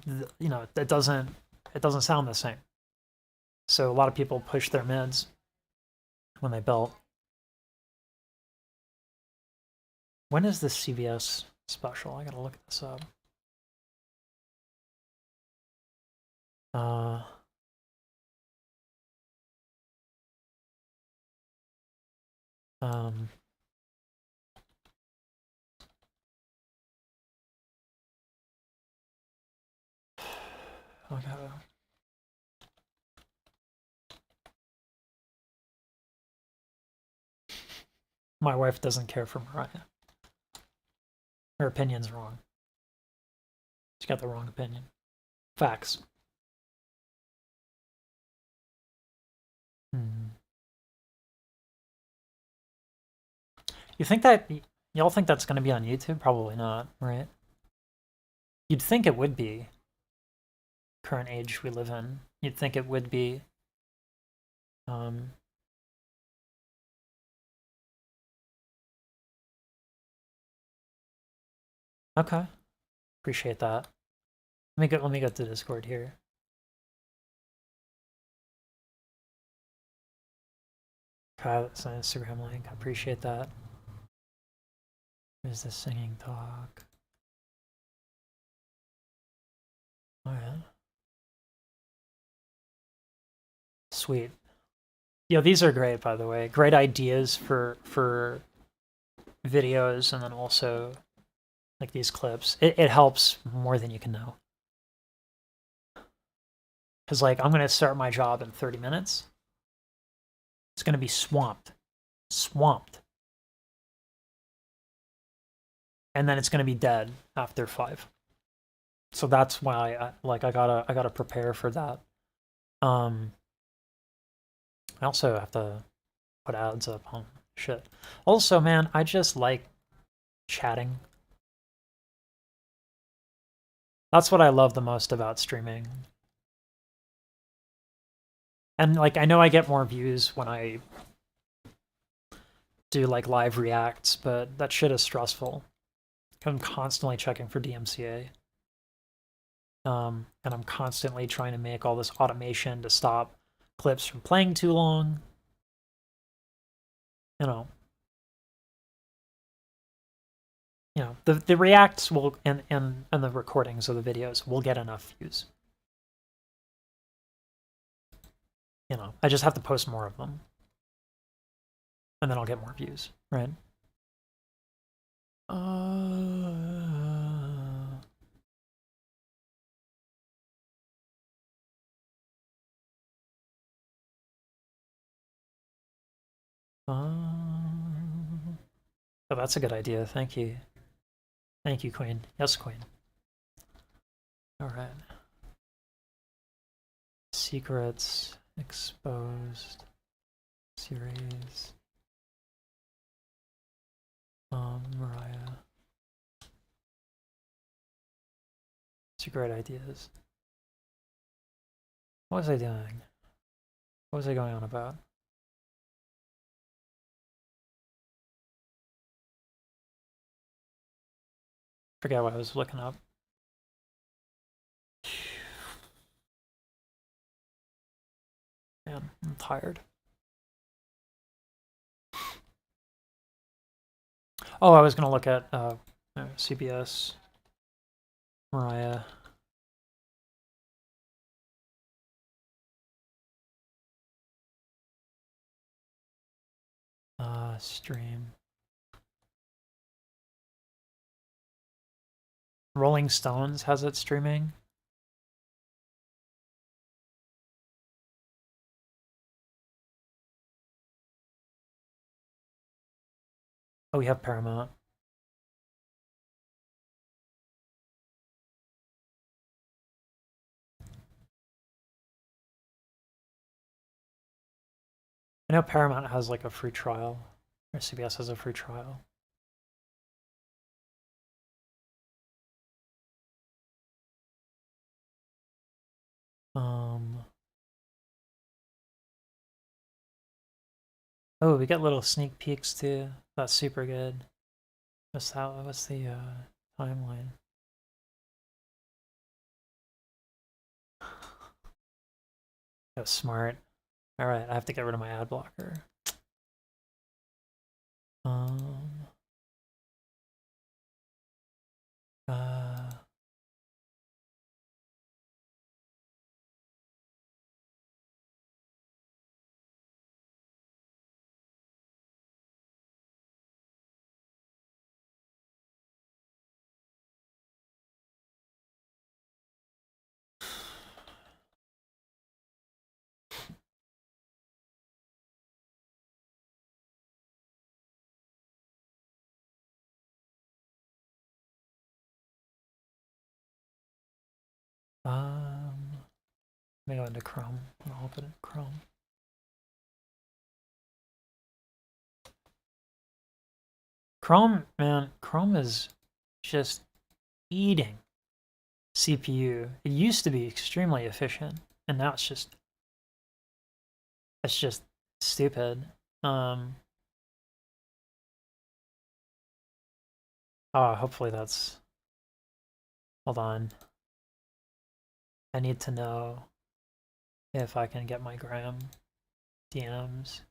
Speaker 1: sound the same. So a lot of people push their mids when they belt. When is this CVS special? I gotta look this up. Okay. My wife doesn't care for Mariah. Her opinion's wrong. She's got the wrong opinion. Facts. You think that... Y'all think that's going to be on YouTube? Probably not, right? You'd think it would be. Current age we live in. You'd think it would be. Um, okay, appreciate that. Let me go to Discord here. Okay, that's an Instagram link. I appreciate that. There's the singing talk. All right. Sweet. Yeah, these are great, by the way. Great ideas for videos, and then also like these clips. It helps more than you can know. Because like I'm gonna start my job in 30 minutes. It's gonna be swamped. Swamped. And then it's gonna be dead after 5. So that's why I gotta prepare for that. I also have to put ads up on shit. Also, man, I just like chatting. That's what I love the most about streaming. And like I know I get more views when I do like live reacts, but that shit is stressful. I'm constantly checking for DMCA. And I'm constantly trying to make all this automation to stop clips from playing too long. You know, the reacts will and the recordings of the videos will get enough views. You know, I just have to post more of them. And then I'll get more views, right? Oh, that's a good idea. Thank you. Thank you, Queen. Yes, Queen. All right. Secrets exposed series. Mariah. Secret ideas. What was I doing? What was I going on about? Forget what I was looking up. Man, I'm tired. Oh, I was gonna look at CBS, Mariah. Stream. Rolling Stones has it streaming. Oh, we have Paramount. I know Paramount has like a free trial, or CBS has a free trial. Oh, we get little sneak peeks too. That's super good. What's the timeline? That's smart. All right, I have to get rid of my ad blocker. Uh, let me go into Chrome. I'll open it Chrome. Chrome, man, Chrome is just eating CPU. It used to be extremely efficient, and now it's just It's just stupid. Oh, hopefully that's... Hold on. I need to know if I can get my gram DMs.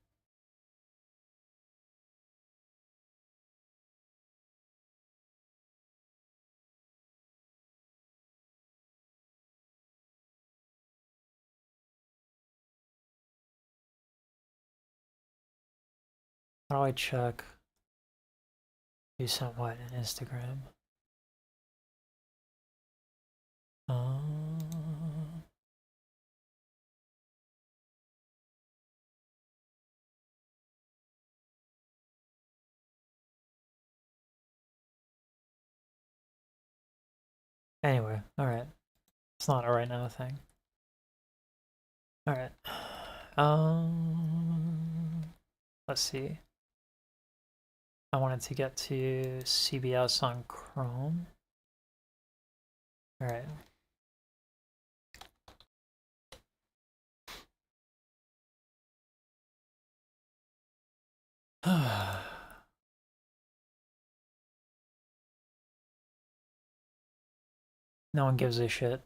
Speaker 1: How do I check who sent what in Instagram? Anyway, alright. It's not a right now thing. Alright. Let's see. I wanted to get to CBS on Chrome. Alright. No one gives a shit.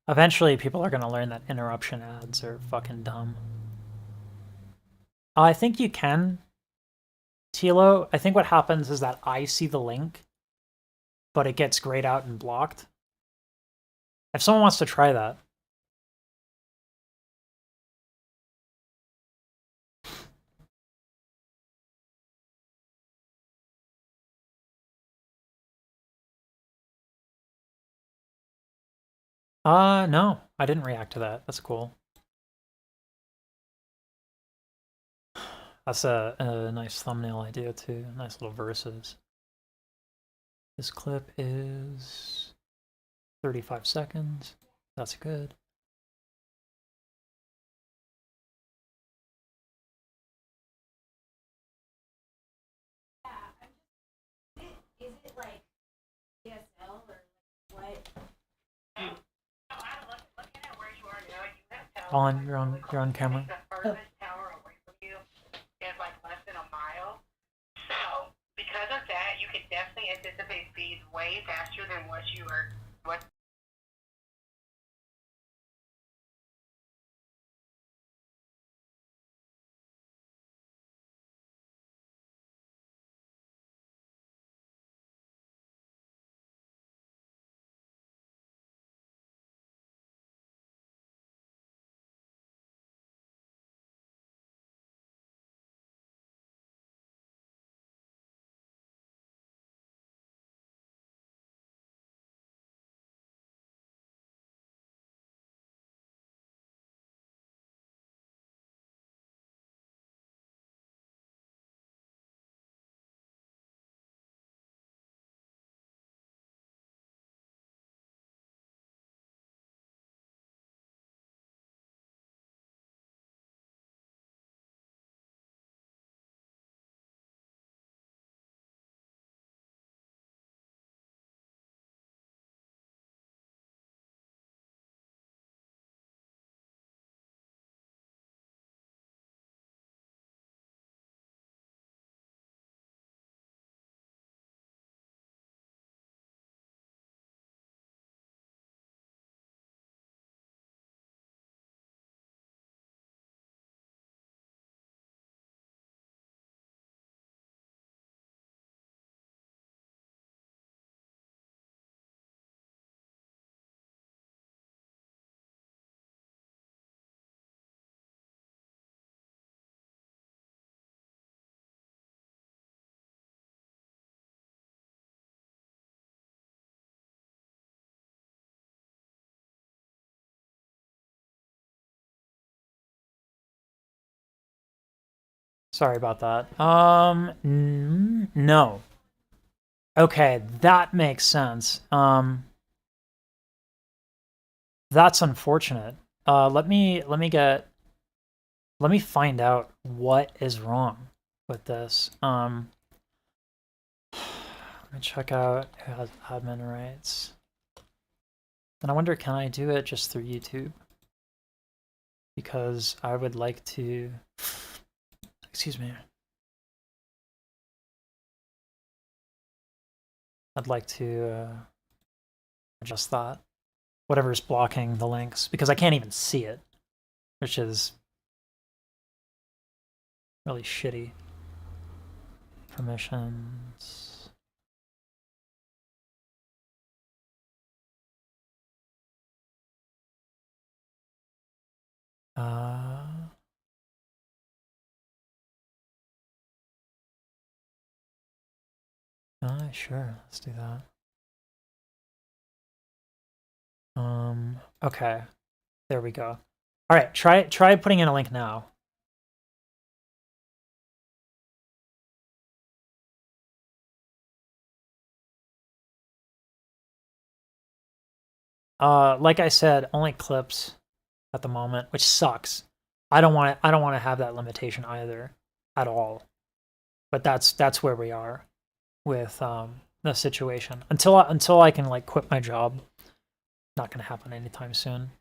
Speaker 1: Eventually, people are gonna learn that interruption ads are fucking dumb. I think you can, Tilo. I think what happens is that I see the link, but it gets grayed out and blocked. If someone wants to try that. No, I didn't react to that. That's cool. That's a nice thumbnail idea too. Nice little verses. This clip is 35 seconds. That's good.
Speaker 2: Is it like DSL or what?
Speaker 1: You're on camera.
Speaker 3: The furthest tower away from you is like less than a mile. So because of that, you can definitely anticipate speeds way faster than what you are.
Speaker 1: Sorry about that. No. Okay, that makes sense. That's unfortunate. Let me find out what is wrong with this. Let me check out who has admin rights. And I wonder, can I do it just through YouTube? Because I would like to... Excuse me. I'd like to adjust that. Whatever's blocking the links, because I can't even see it, which is really shitty. Permissions. Sure, let's do that. Okay. There we go. All right, try putting in a link now. Like I said, only clips at the moment, which sucks. I don't want to have that limitation either at all. But that's where we are with the situation. Until I can like quit my job. Not going to happen anytime soon.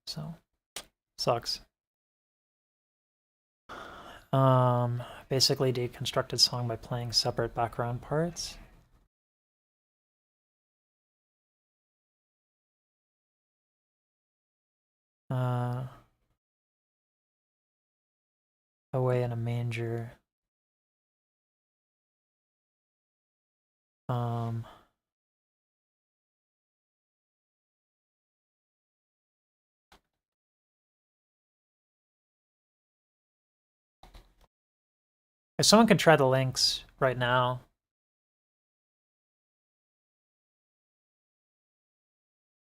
Speaker 1: So sucks. Basically deconstructed song by playing separate background parts. Away in a manger. If someone can try the links right now.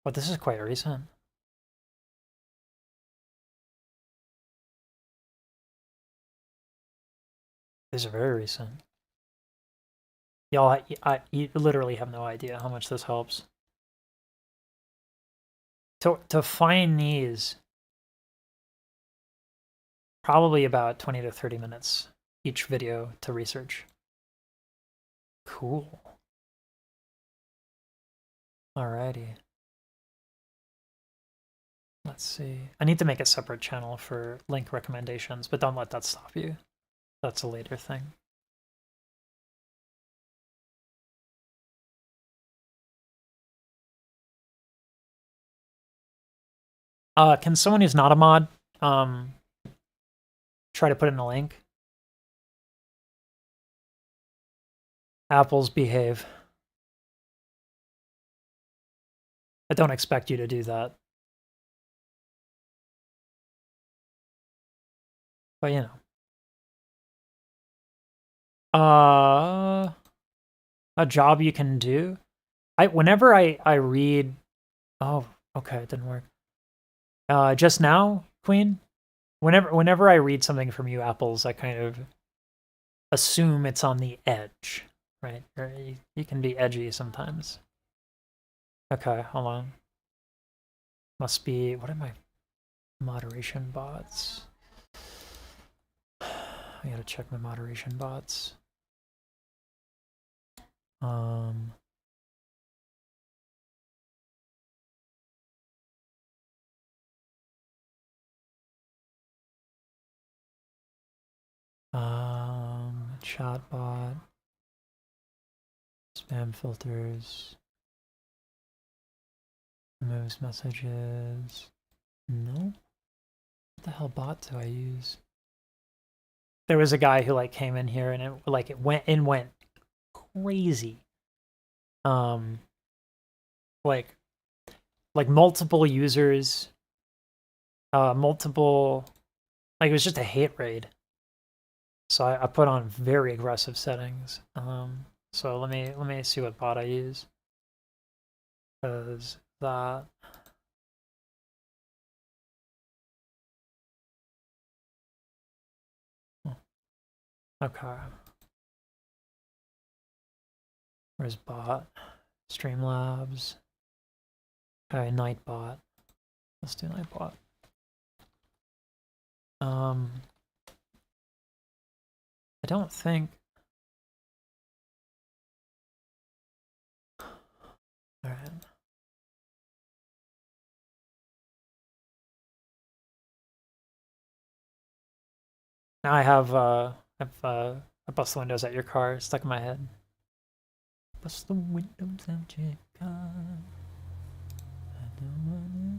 Speaker 1: But this is quite recent. These are very recent. Y'all, you literally have no idea how much this helps. To find these, probably about 20 to 30 minutes each video to research. Cool. Alrighty. Let's see. I need to make a separate channel for link recommendations, but don't let that stop you. That's a later thing. Can someone who's not a mod try to put in a link? Apples behave. I don't expect you to do that. But you know. A job you can do? Whenever I read... Oh, okay, it didn't work. Just now, Queen? Whenever I read something from you, Apples, I kind of assume it's on the edge, right? Or you can be edgy sometimes. Okay, hold on. Must be... What are my moderation bots? I gotta check my moderation bots. Chatbot, spam filters, removes messages. No? What the hell bot do I use? There was a guy who like came in here and it went crazy. Like multiple users, multiple, like it was just a hate raid. So I put on very aggressive settings. So let me see what bot I use. Because that. Okay. Where's bot? Streamlabs. Okay, Nightbot. Let's do Nightbot. I don't think. All right. Now I bust the windows at your car, it's stuck in my head. Bust the windows at your car. I don't wanna...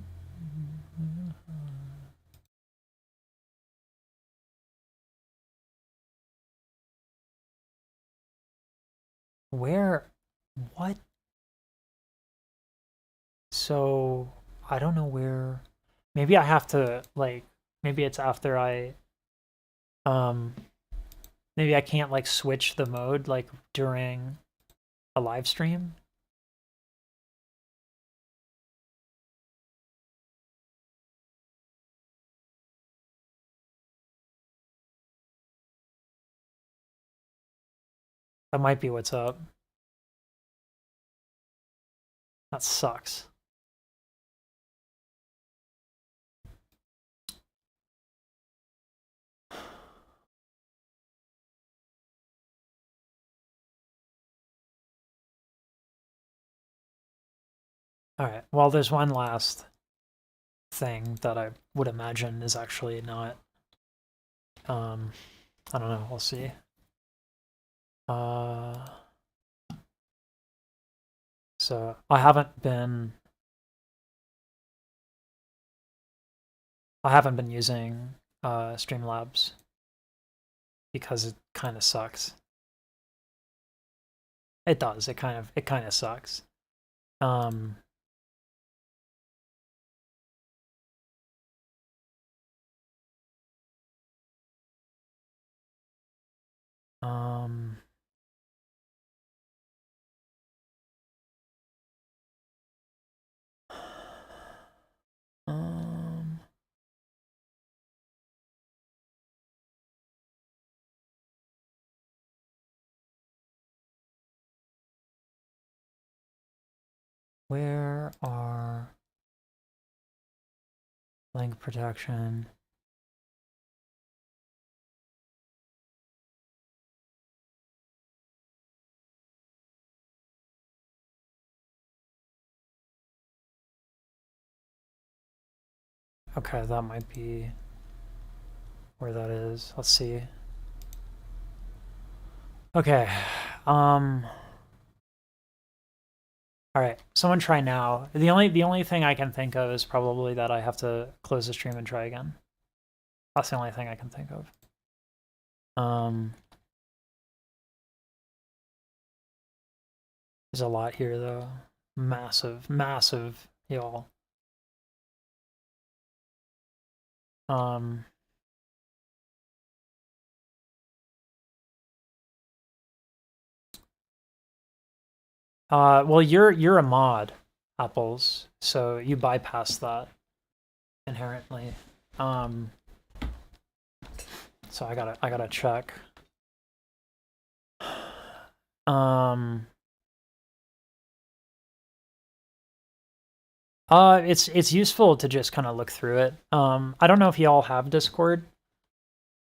Speaker 1: Where? What? So, I don't know where... Maybe I have to, like... Maybe it's after I... Maybe I can't, like, switch the mode, like, during a live stream? That might be what's up. That sucks. Alright, well, there's one last thing that I would imagine is actually not... I don't know, we'll see. So, I haven't been using Streamlabs because it kind of sucks. It does. It kind of sucks. Where are link protection? Okay, that might be where that is. Let's see. Okay. All right. Someone try now. The only thing I can think of is probably that I have to close the stream and try again. That's the only thing I can think of. There's a lot here though. Massive, massive, y'all. Well, you're a mod, Apples, so you bypass that inherently. So I gotta check. It's useful to just kind of look through it. I don't know if y'all have Discord,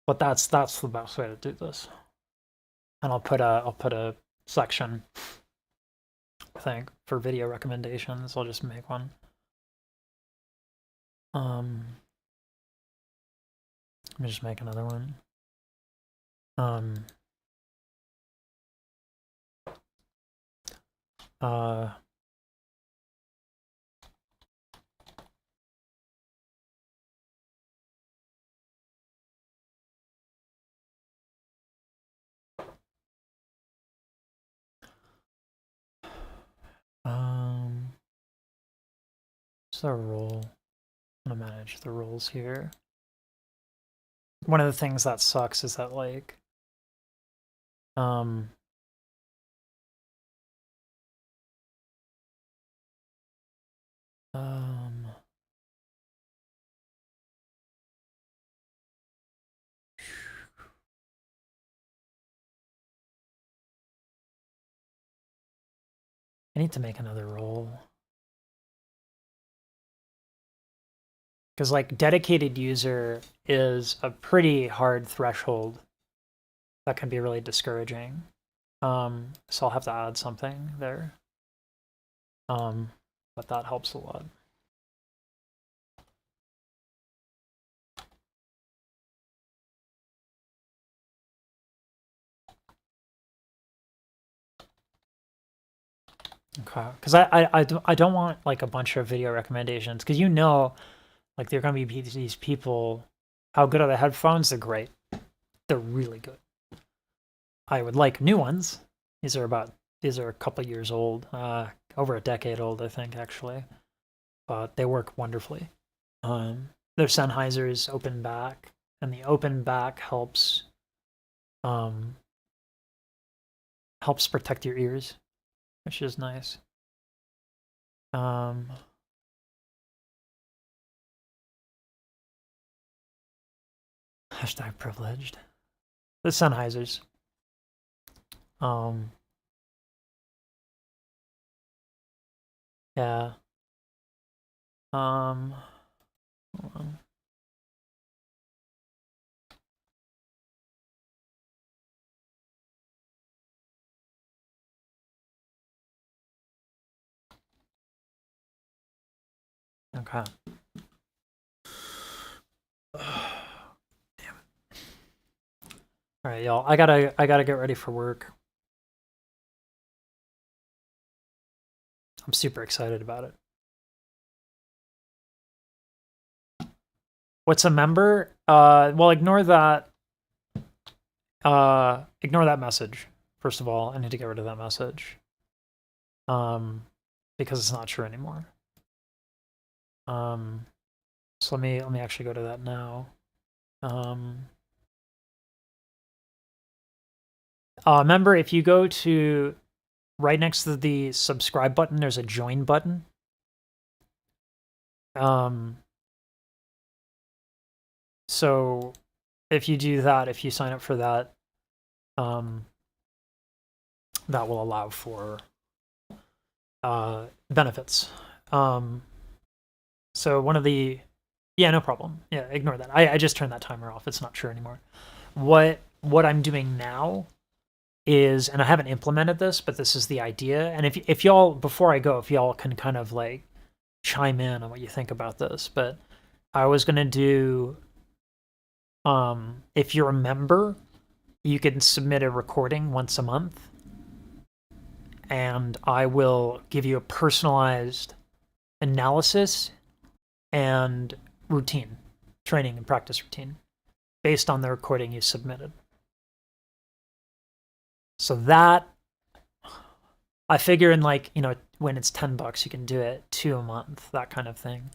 Speaker 1: but that's the best way to do this. And I'll put a section, I think, for video recommendations. I'll just make one. Let me just make another one. What's the role? I'm gonna manage the roles here. One of the things that sucks is that, like, I need to make another role. Because, like, dedicated user is a pretty hard threshold that can be really discouraging. So I'll have to add something there. But that helps a lot. Okay, because I don't want like a bunch of video recommendations because like they're gonna be these people. How good are the headphones? They're great. They're really good. I would like new ones. These are a couple years old, over a decade old, I think actually, but they work wonderfully. They're Sennheiser's open back, and the open back um, helps protect your ears, which is nice. Hashtag privileged. The Sennheisers. Yeah. Hold on. Okay. Damn it. All right, y'all. I gotta get ready for work. I'm super excited about it. What's a member? Well, ignore that. Ignore that message. First of all, I need to get rid of that message. Because it's not true anymore. So let me actually go to that now. Remember, if you go to right next to the subscribe button, there's a join button. So if you do that, if you sign up for that, that will allow for benefits. So one of the, yeah, no problem. Yeah, ignore that. I just turned that timer off. It's not true anymore. What I'm doing now is, and I haven't implemented this, but this is the idea. And if y'all, before I go, if y'all can kind of like chime in on what you think about this, but I was gonna do, if you're a member, you can submit a recording once a month, and I will give you a personalized analysis and routine, training and practice routine, based on the recording you submitted. So that, I figure in like, when it's $10, you can do it 2 a month, that kind of thing.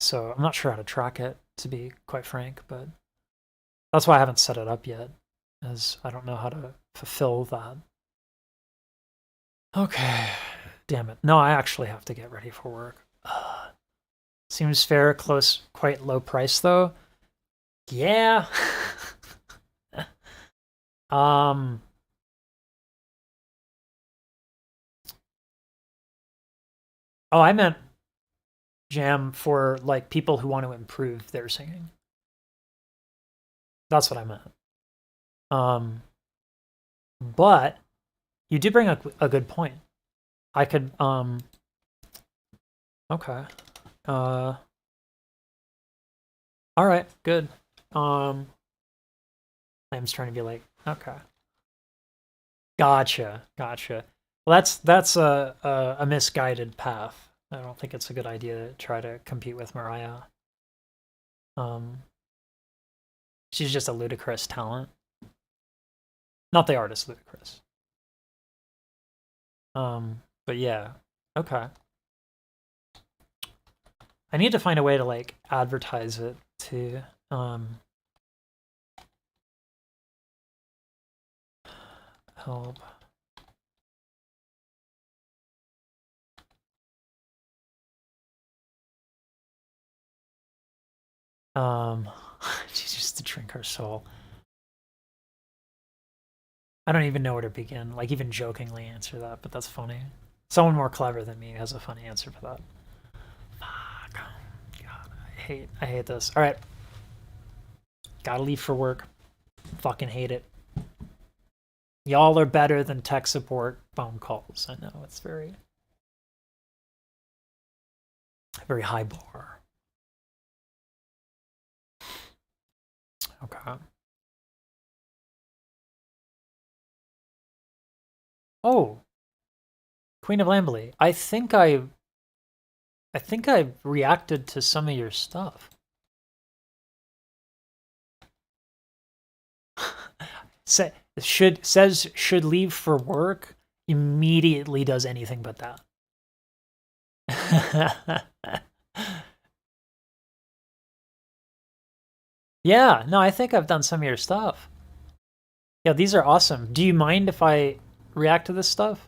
Speaker 1: So I'm not sure how to track it, to be quite frank, but that's why I haven't set it up yet, as I don't know how to fulfill that. Okay, damn it. No, I actually have to get ready for work. Seems fair, close, quite low price though. Yeah. Oh, I meant jam for like people who want to improve their singing. That's what I meant. But you do bring a good point. I could, okay. All right, good. I'm just trying to be like, okay. Gotcha. Well, that's a misguided path. I don't think it's a good idea to try to compete with Mariah. She's just a ludicrous talent. Not the artist, ludicrous. But yeah, okay. I need to find a way to like advertise it to help. She's just to drink her soul. I don't even know where to begin. Like even jokingly answer that, but that's funny. Someone more clever than me has a funny answer for that. Fuck. God, I hate this. All right. Gotta leave for work. Fucking hate it. Y'all are better than tech support phone calls. I know it's very high bar. Okay. Oh, Queen of Lambley. I think I reacted to some of your stuff. Says should leave for work, immediately does anything but that. Yeah, no, I think I've done some of your stuff. Yeah, these are awesome. Do you mind if I react to this stuff?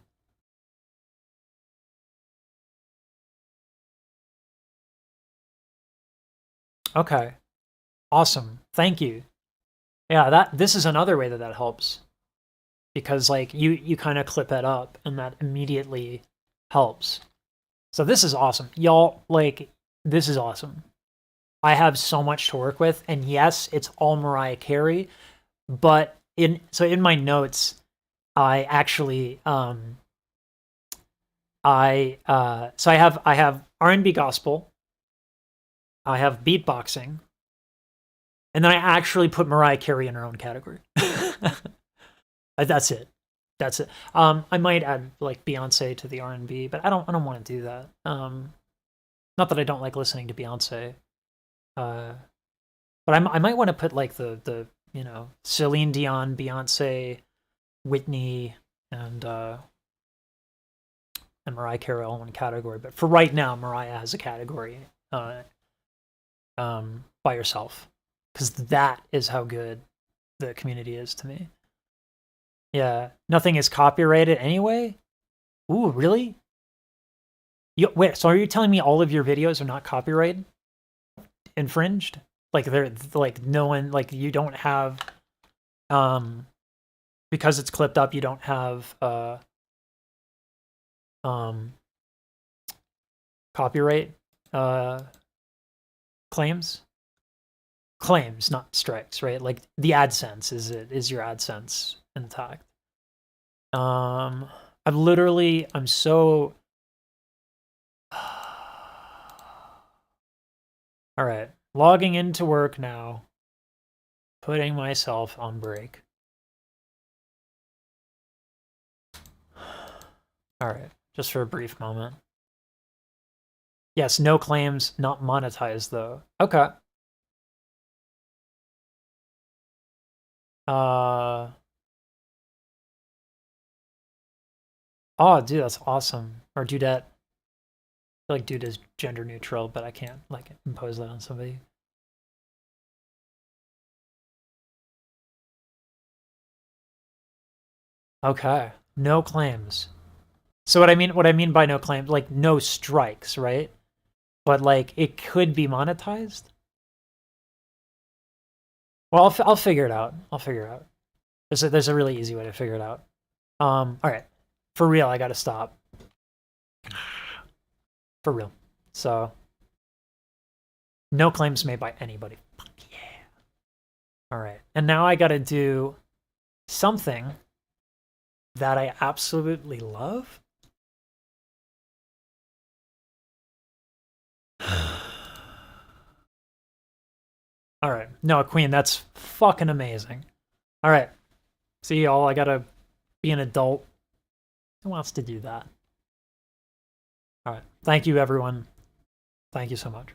Speaker 1: Okay. Awesome. Thank you. Yeah, this is another way that helps. Because like you kind of clip it up and that immediately helps. So this is awesome. Y'all, like, this is awesome. I have so much to work with, and yes, it's all Mariah Carey, but in my notes, I actually I have R&B gospel, I have beatboxing, and then I actually put Mariah Carey in her own category. That's it. That's it. I might add like Beyonce to the R&B, but I don't want to do that. Not that I don't like listening to Beyonce. But I might want to put like the Celine Dion, Beyonce, Whitney, and Mariah Carey all in one category. But for right now, Mariah has a category by herself, because that is how good the community is to me. Yeah, nothing is copyrighted anyway. Ooh, really? Wait, so are you telling me all of your videos are not copyright infringed? Like they're like no one, like you don't have because it's clipped up, you don't have copyright claims? Claims, not strikes, right? Like the AdSense, is your AdSense intact? I'm so all right, logging into work now, putting myself on break. All right, just for a brief moment. Yes, no claims, not monetized though. Okay. Oh, dude, that's awesome. Or dudette. I feel like dude is gender neutral, but I can't like impose that on somebody. Okay, no claims. So what I mean by no claims, like no strikes, right? But like it could be monetized. Well, I'll figure it out. I'll figure it out. There's a really easy way to figure it out. All right, for real, I gotta stop. For real. So, no claims made by anybody. Fuck yeah. All right, and now I gotta do something that I absolutely love. All right, no, Queen, that's fucking amazing. All right, see y'all. I gotta be an adult. Who wants to do that? All right, thank you, everyone. Thank you so much.